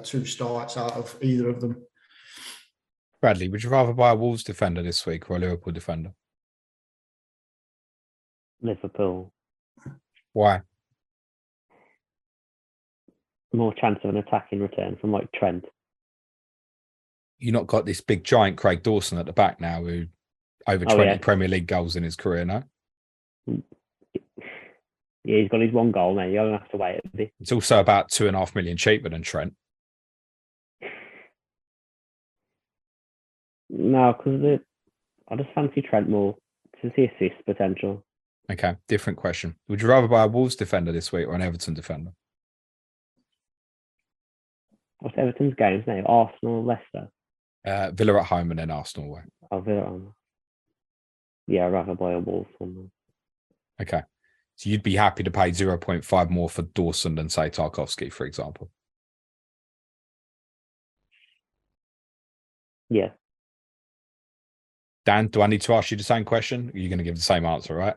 2 starts out of either of them. Bradley, would you rather buy a Wolves defender this week or a Liverpool defender? Liverpool. Why? More chance of an attacking return from like Trent. You not got this big giant Craig Dawson at the back now, who over 20 Premier League goals in his career, no? Yeah, he's got his 1 goal now. You're going to have to wait a bit. It's also about 2.5 million cheaper than Trent. No, because I just fancy Trent more to see assist potential. Okay, different question. Would you rather buy a Wolves defender this week or an Everton defender? What's Everton's games now? Arsenal, Leicester? Villa at home and then Arsenal away. Oh, Villa at home. Yeah, I'd rather buy a Wolves one. Okay. So you'd be happy to pay 0.5 more for Dawson than, say, Tarkowski, for example? Yeah. Dan, do I need to ask you the same question? You're going to give the same answer, right?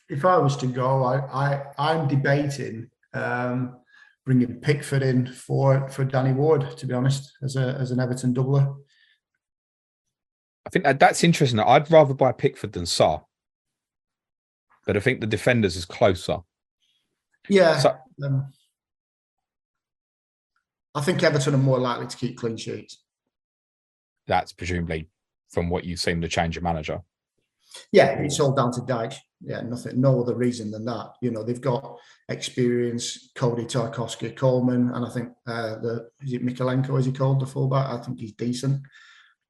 If I was to go, I'm debating bringing Pickford in for Danny Ward, to be honest, as an Everton doubler. I think that's interesting. I'd rather buy Pickford than Sarr. But I think the defenders is closer. Yeah. So, I think Everton are more likely to keep clean sheets. That's presumably from what you've seen the change of manager. Yeah, it's all down to Dyche. Yeah, no other reason than that. They've got experience, Cody, Tarkowski, Coleman, and I think is it Mikalenko, is he called, the fullback? I think he's decent.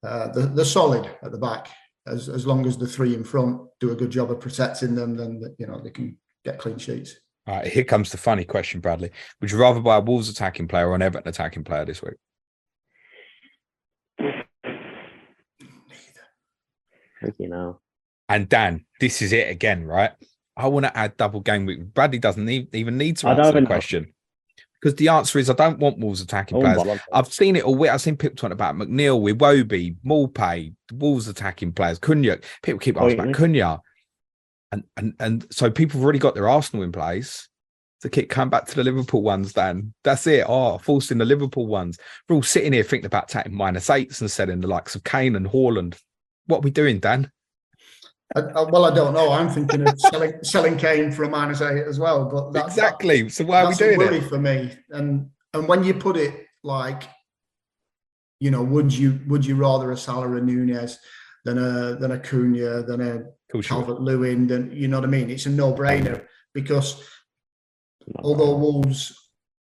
They're solid at the back. As long as the 3 in front do a good job of protecting them, then they can get clean sheets. All right, here comes the funny question, Bradley. Would you rather buy a Wolves attacking player or an Everton attacking player this week? Tricky now. And Dan, this is it again, right? I want to add double game week. Bradley doesn't even need to I answer don't the even know. question. Because the answer is I don't want Wolves attacking Oh, players. my. I've seen it all. I've seen people talking about McNeil, Iwobi, Morpay, Wolves attacking players, Cunha. People keep asking about Cunha. And so people have already got their Arsenal in place. To keep coming back to the Liverpool ones, Dan. That's it. Forcing the Liverpool ones. We're all sitting here thinking about taking -8s and selling the likes of Kane and Haaland. What are we doing, Dan? Well, I don't know. I'm thinking of selling Kane for a -8 as well. But exactly. So why are we doing worry it? For me. And when you put it like, would you rather a Salah or Nunez than a Cunha, than a Calvert-Lewin? Then you know what I mean. It's a no-brainer because although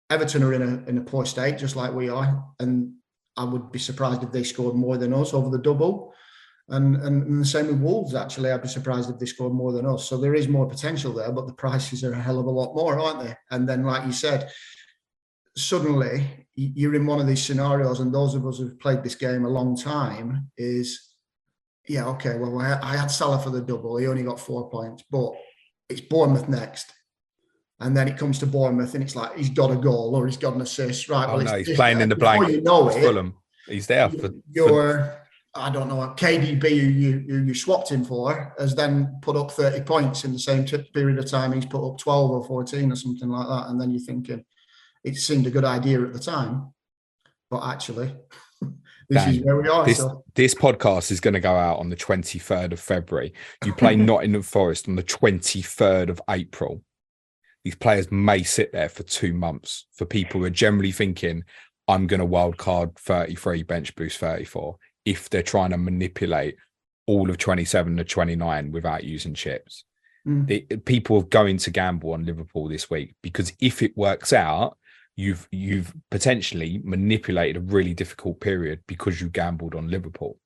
Everton are in a poor state, just like we are, and I would be surprised if they scored more than us over the double. And the same with Wolves, actually. I'd be surprised if they scored more than us. So there is more potential there, but the prices are a hell of a lot more, aren't they? And then, like you said, suddenly you're in one of these scenarios, and those of us who've played this game a long time is, okay, well, I had Salah for the double. He only got 4 points, but it's Bournemouth next. And then it comes to Bournemouth, and it's like he's got a goal or he's got an assist. Right, well, he's playing in the blank. You know it, Fulham. He's there I don't know, KDB, who you swapped him for, has then put up 30 points in the same period of time. He's put up 12 or 14 or something like that. And then you're thinking, it seemed a good idea at the time. But actually, this is where we are. This podcast is going to go out on the 23rd of February. You play Nottingham Forest on the 23rd of April. These players may sit there for 2 months for people who are generally thinking, I'm going to wild card 33, bench boost 34. If they're trying to manipulate all of 27 to 29 without using chips. People are going to gamble on Liverpool this week because if it works out, you've potentially manipulated a really difficult period because you gambled on Liverpool.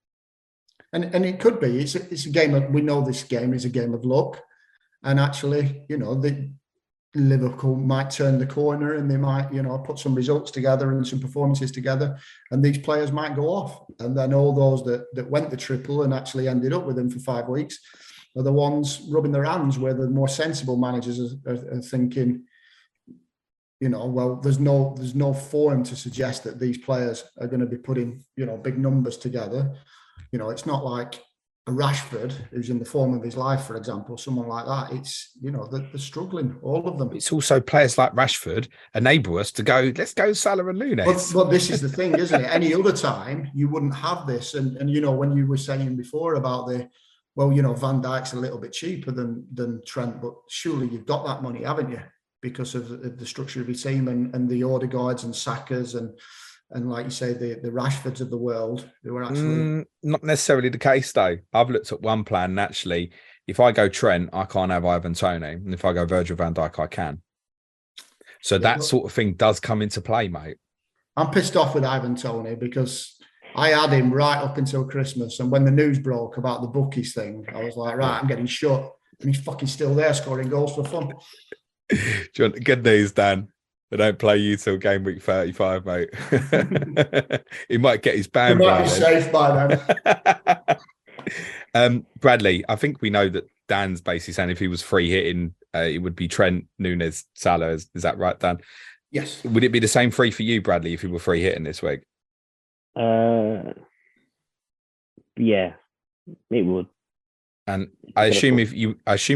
And it could be. It's a game of, we know this game is a game of luck. And actually, Liverpool might turn the corner and they might, put some results together and some performances together, and these players might go off. And then all those that went the triple and actually ended up with them for 5 weeks are the ones rubbing their hands, where the more sensible managers are thinking, well, there's no form to suggest that these players are going to be putting, big numbers together. It's not like a Rashford who's in the form of his life, for example, someone like that. It's, they're struggling, all of them. It's also players like Rashford enable us to go, let's go Salah and Nunez. But this is the thing, isn't it? Any other time you wouldn't have this. And when you were saying before about Van Dijk's a little bit cheaper than Trent, but surely you've got that money, haven't you? Because of the structure of your team and the Odegaards and Sakas and like you say, the Rashfords of the world who are actually... not necessarily the case, though. I've looked at one plan, and actually, if I go Trent, I can't have Ivan Toney. And if I go Virgil van Dijk, I can. So that sort of thing does come into play, mate. I'm pissed off with Ivan Toney because I had him right up until Christmas. And when the news broke about the bookies thing, I was like, right, I'm getting shut. And he's fucking still there scoring goals for fun. Good news, Dan. They don't play you till game week 35, mate. He might get his band. He might be safe by then. Bradley, I think we know that Dan's basically saying if he was free hitting, it would be Trent, Nunez, Salah. Is that right, Dan? Yes. Would it be the same free for you, Bradley, if you were free hitting this week? Yeah, it would. And I assume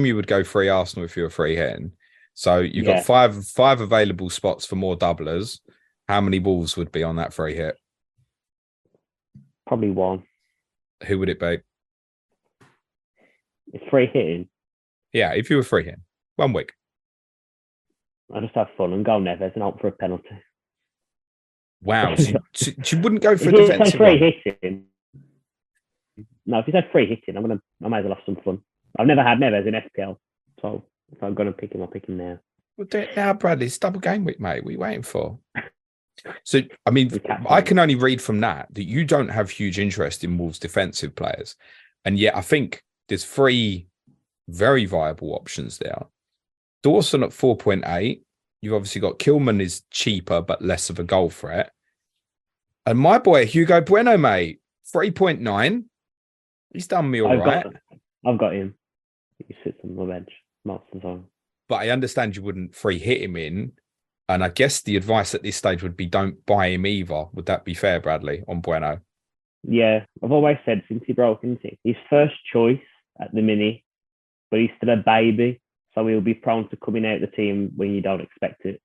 you would go free Arsenal if you were free hitting. So you've got five available spots for more doublers. How many Wolves would be on that free hit? Probably one. Who would it be? It's free hitting. Yeah, if you were free hitting. 1 week. I just have fun and go Neves and opt for a penalty. Wow. So you wouldn't go for a defensive free hitting. No, if you said free hitting, I might as well have some fun. I've never had Neves in FPL, so if I'm going to pick him, I'll pick him now. Well, do it now, Bradley. It's double game week, mate. What are you waiting for? So, I mean, I can only read from that you don't have huge interest in Wolves' defensive players. And yet I think there's 3 very viable options there. Dawson at 4.8. You've obviously got Kilman is cheaper, but less of a goal threat. And my boy, Hugo Bueno, mate, 3.9. He's done me all right. I've got him. He sits on the bench most of the time. But I understand you wouldn't free hit him in. And I guess the advice at this stage would be don't buy him either. Would that be fair, Bradley, on Bueno? Yeah, I've always said since he broke into his first choice at the minute, but he's still a baby, so he'll be prone to coming out the team when you don't expect it.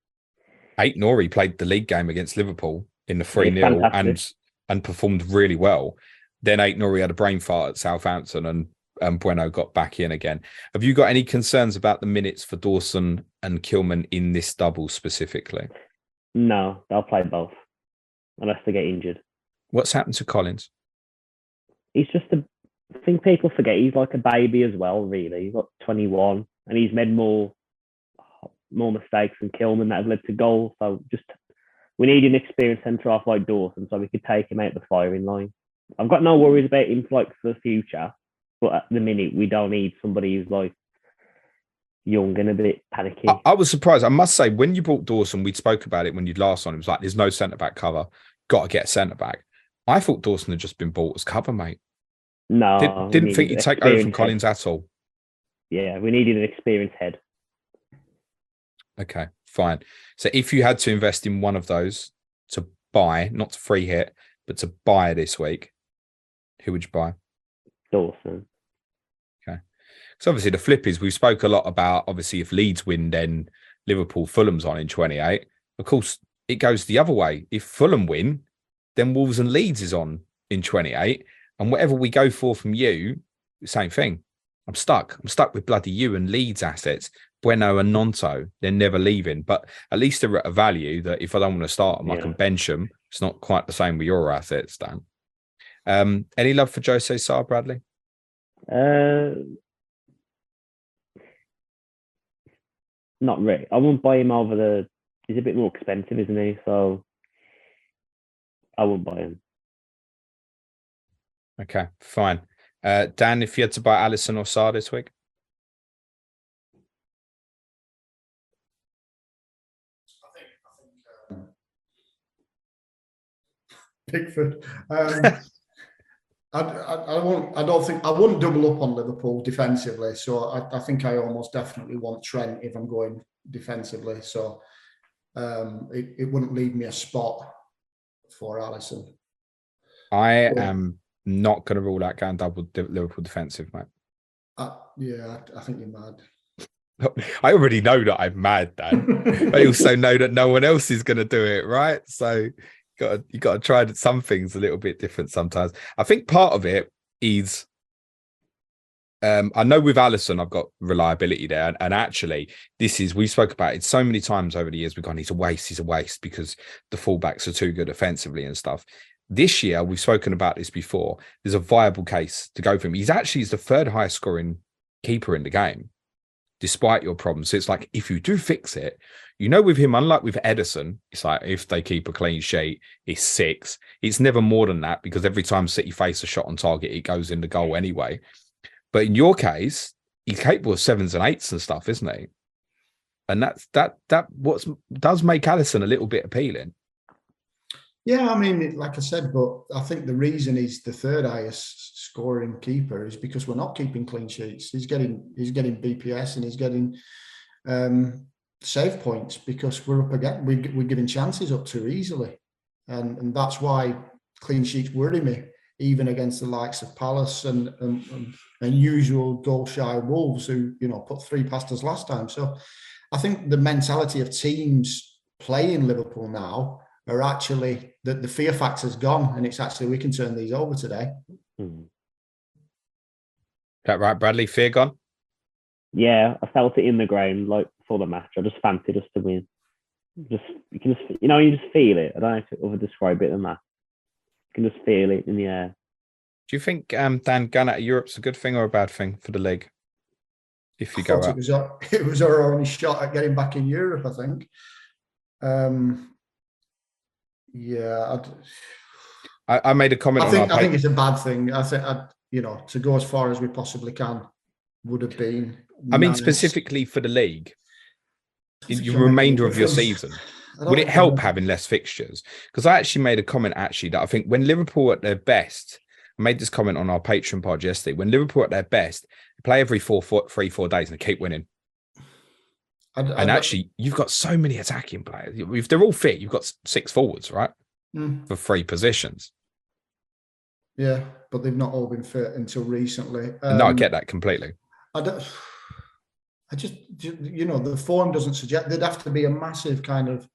Aït-Nouri played the league game against Liverpool in the 3-0 and performed really well. Then Aït-Nouri had a brain fart at Southampton and Bueno got back in again. Have you got any concerns about the minutes for Dawson and Kilman in this double specifically? No, they'll play both unless they get injured. What's happened to Collins? He's just I think people forget he's like a baby as well, really. He's got 21 and he's made more mistakes than Kilman that have led to goals. So we need an experienced centre half like Dawson so we could take him out the firing line. I've got no worries about him for the future, but at the minute we don't need somebody who's like young and a bit panicky. I was surprised. I must say, when you brought Dawson, we spoke about it when you'd last on. It was like, there's no centre back cover. Got to get a centre back. I thought Dawson had just been bought as cover, mate. No, didn't think he'd take over from Collins at all. Yeah, we needed an experienced head. Okay, fine. So if you had to invest in one of those to buy, not to free hit, but to buy this week, who would you buy? Dawson. Okay. So obviously the flip is we spoke a lot about, obviously, if Leeds win, then Liverpool, Fulham's on in 28. Of course, it goes the other way. If Fulham win, then Wolves and Leeds is on in 28. And whatever we go for from you, same thing. I'm stuck. I'm stuck with bloody you and Leeds assets. Bueno and Nonto, they're never leaving. But at least they're at a value that if I don't want to start them, I can bench them. It's not quite the same with your assets, Dan. Any love for Jose Sarr, Bradley? Not really. I wouldn't buy him over he's a bit more expensive, isn't he? So I wouldn't buy him. Okay, fine. Dan, if you had to buy Alisson or Sarr this week? Pickford. I wouldn't double up on Liverpool defensively. So I think I almost definitely want Trent if I'm going defensively. So it wouldn't leave me a spot for Alisson. I am not going to rule out going double Liverpool defensive, mate. Yeah, I think you're mad. I already know that I'm mad, Dan. I also know that no one else is going to do it, right? So you got to try some things a little bit different sometimes. I think part of it is, I know with Alisson, I've got reliability there. And actually, we spoke about it so many times over the years. We've gone, he's a waste because the fullbacks are too good offensively and stuff. This year, we've spoken about this before. There's a viable case to go for him. He's the third highest scoring keeper in the game, despite your problems. So it's like, if you do fix it, with him, unlike with Edison, it's like, if they keep a clean sheet, it's 6. It's never more than that because every time City face a shot on target, it goes in the goal anyway. But in your case, he's capable of 7s and 8s and stuff, isn't he? And that does make Alisson a little bit appealing. Yeah, I mean, like I said, but I think the reason he's the third highest scoring keeper is because we're not keeping clean sheets. He's getting BPS and he's getting save points because we're up again. We're giving chances up too easily, and that's why clean sheets worry me, even against the likes of Palace and usual goal shy Wolves who put 3 past us last time. So I think the mentality of teams playing Liverpool now are actually that the fear factor's gone, and it's actually we can turn these over today. That right, Bradley? Fear gone? Yeah, I felt it in the ground like before the match. I just fancied us to win. You just feel it. I don't know how to describe it than that. You can just feel it in the air. Do you think Dan going out of Europe's a good thing or a bad thing for the league? If you go out, it was our only shot at getting back in Europe, I think. Yeah, I made a comment. I think it's a bad thing. I think to go as far as we possibly can would have been. I mean, specifically for the league, in the remainder of your season, would it help having less fixtures? Because I actually made a comment that I think when Liverpool at their best, I made this comment on our Patreon pod yesterday. When Liverpool at their best, they play every 4 days and they keep winning. And actually, you've got so many attacking players. If they're all fit, you've got 6 forwards, right? For 3 positions. Yeah, but they've not all been fit until recently. No, I get that completely. I just, the form doesn't suggest. There'd have to be a massive kind of,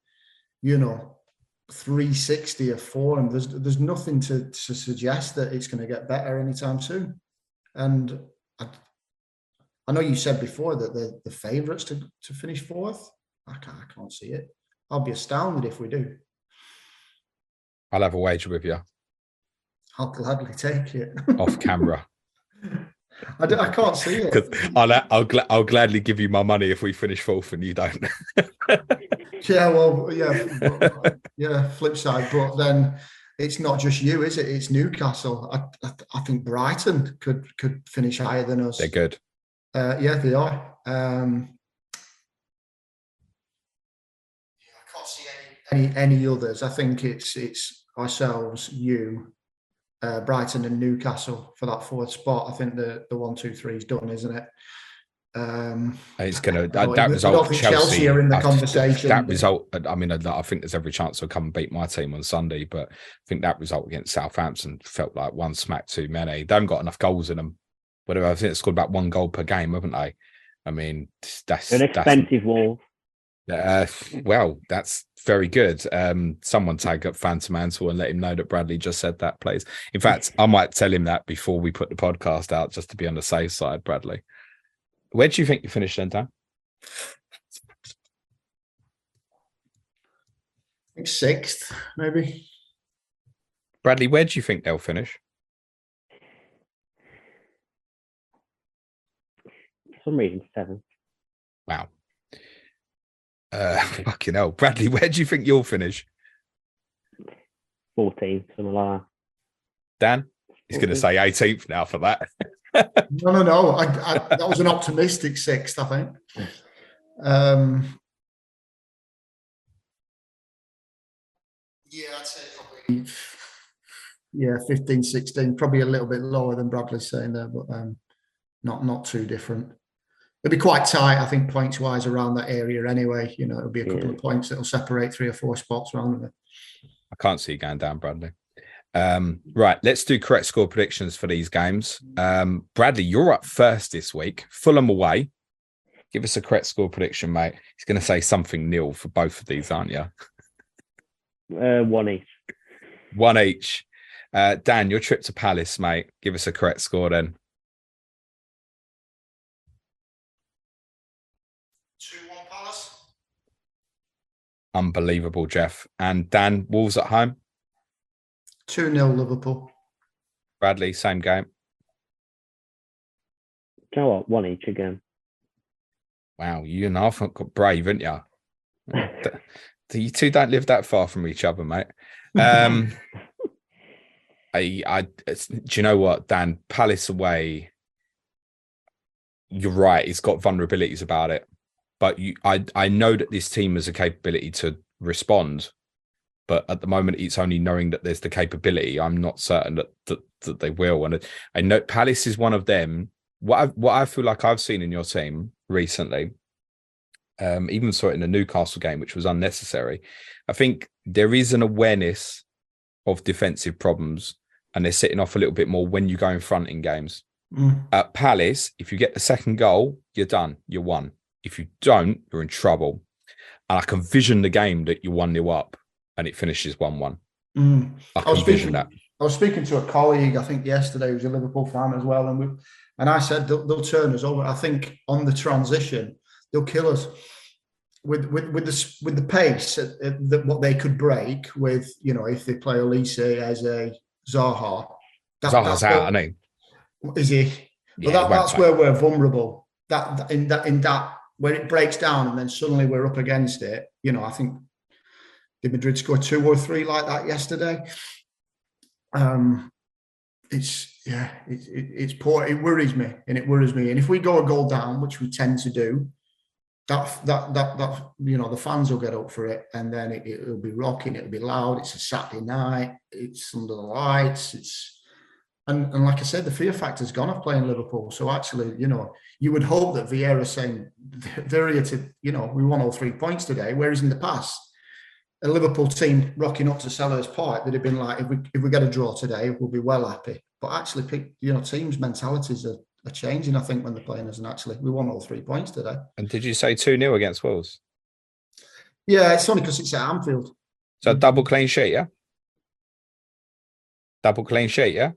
360 of form. There's nothing to suggest that it's going to get better anytime soon. And I know you said before that they're the favourites to finish 4th. I can't see it. I'll be astounded if we do. I'll have a wager with you. I'll gladly take it. Off camera. I can't see it. I'll gladly give you my money if we finish 4th and you don't. Yeah, well, yeah, flip side. But then it's not just you, is it? It's Newcastle. I think Brighton could finish higher than us. They're good. Yeah, they are. I can't see any others. I think it's ourselves, you, Brighton and Newcastle for that 4th spot. I think the 1, 2, 3 is done, isn't it? It's going to that result. Chelsea are in the conversation. That result. I mean, I think there's every chance they'll come and beat my team on Sunday, but I think that result against Southampton felt like one smack too many. They haven't got enough goals in them. Whatever. I think it's scored about 1 goal per game, haven't they? I mean, that's an expensive wall. Well, that's very good. Someone tag up Phantom Mantle and let him know that Bradley just said that, please. In fact, I might tell him that before we put the podcast out, just to be on the safe side, Bradley. Where do you think you finished then, Dan? I think 6th, maybe. Bradley, where do you think they'll finish? For some reason, 7th. Wow. Fucking hell. Bradley, where do you think you'll finish? 14th, something like that. Dan? He's going to say 18th now for that. No. That was an optimistic 6th, I think. I'd say probably 15, 16, probably a little bit lower than Bradley's saying there, but not too different. It'll be quite tight, I think, points-wise around that area anyway. It'll be a couple of points that'll separate 3 or 4 spots around it. I can't see you going down, Bradley. Right, let's do correct score predictions for these games. Bradley, you're up first this week. Fulham away. Give us a correct score prediction, mate. He's going to say something nil for both of these, aren't you? 1 each. 1 each. Dan, your trip to Palace, mate. Give us a correct score then. 2-1 Palace. Unbelievable, Jeff. And Dan, Wolves at home. 2-0 Liverpool. Bradley, same game. Do you know what? 1 each again. Wow, you and I have got brave, haven't you? You two don't live that far from each other, mate. Do you know what, Dan? Palace away. You're right. It's got vulnerabilities about it, but I know that this team has a capability to respond. But at the moment, it's only knowing that there's the capability. I'm not certain that they will. And I know Palace is one of them. What I feel like I've seen in your team recently, even saw it in the Newcastle game, which was unnecessary. I think there is an awareness of defensive problems, and they're sitting off a little bit more when you go in front in games. At Palace, if you get the second goal, you're done. You're won. If you don't, you're in trouble. And I can vision the game that you're 1-0 up and it finishes 1-1. I can vision that. I was speaking to a colleague, I think yesterday, who's a Liverpool fan as well, and I said they'll turn us over. I think on the transition, they'll kill us with the pace that what they could break with. If they play Elise as a Zaha. Zaha's out, isn't he? Is he? Yeah, but that's where we're vulnerable. That in that where it breaks down and then suddenly we're up against it. I think did Madrid score 2 or 3 like that yesterday? It's poor. It worries me. And if we go a goal down, which we tend to do, that the fans will get up for it, and then it'll be rocking. It'll be loud. It's a Saturday night. It's under the lights. And like I said, the fear factor's gone off playing Liverpool. So actually, you would hope that Vieira's saying they're here to, we won all 3 points today. Whereas in the past, a Liverpool team rocking up to Sellers Park, they'd have been like, if we get a draw today, we'll be well happy. But actually, teams' mentalities are changing, I think, when they're playing us. And actually, we won all 3 points today. And did you say 2-0 against Wolves? Yeah, it's only because it's at Anfield. So double clean sheet, yeah? Double clean sheet, yeah?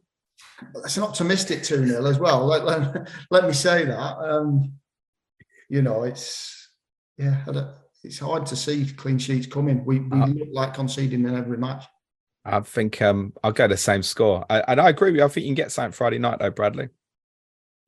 It's an optimistic 2-0 as well. Let me say that. It's hard to see clean sheets coming. We look like conceding in every match. I think I'll go the same score. And I agree with you. I think you can get something Friday night, though, Bradley.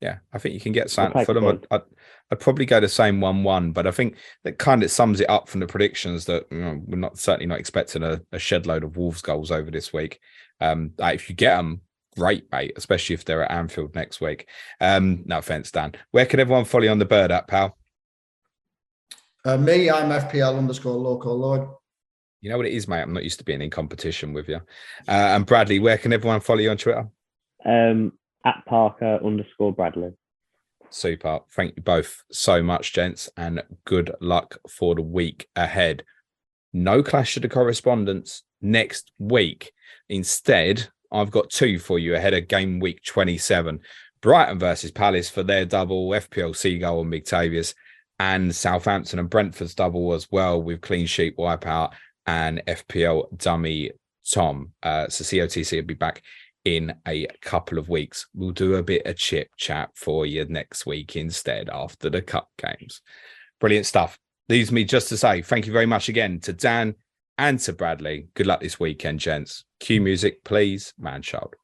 Yeah, I think you can get something for them. I'd probably go the same 1-1, but I think that kind of sums it up from the predictions that we're certainly not expecting a shed load of Wolves goals over this week. If you get them, great, mate, especially if they're at Anfield next week. No offense, Dan. Where can everyone follow you on the bird app, pal? Me, I'm FPL_local Lloyd. You know what it is, mate? I'm not used to being in competition with you. And Bradley, where can everyone follow you on Twitter? At Parker_Bradley. Super. Thank you both so much, gents, and good luck for the week ahead. No clash of the correspondents next week. Instead, I've got 2 for you ahead of game week 27. Brighton versus Palace for their double, FPL Seagull and Mictavius, and Southampton and Brentford's double as well with clean sheet wipeout and FPL dummy Tom. So COTC will be back in a couple of weeks. We'll do a bit of chip chat for you next week instead after the cup games. Brilliant stuff. Leaves me just to say thank you very much again to Dan and to Bradley. Good luck this weekend, gents. Cue music, please, man child.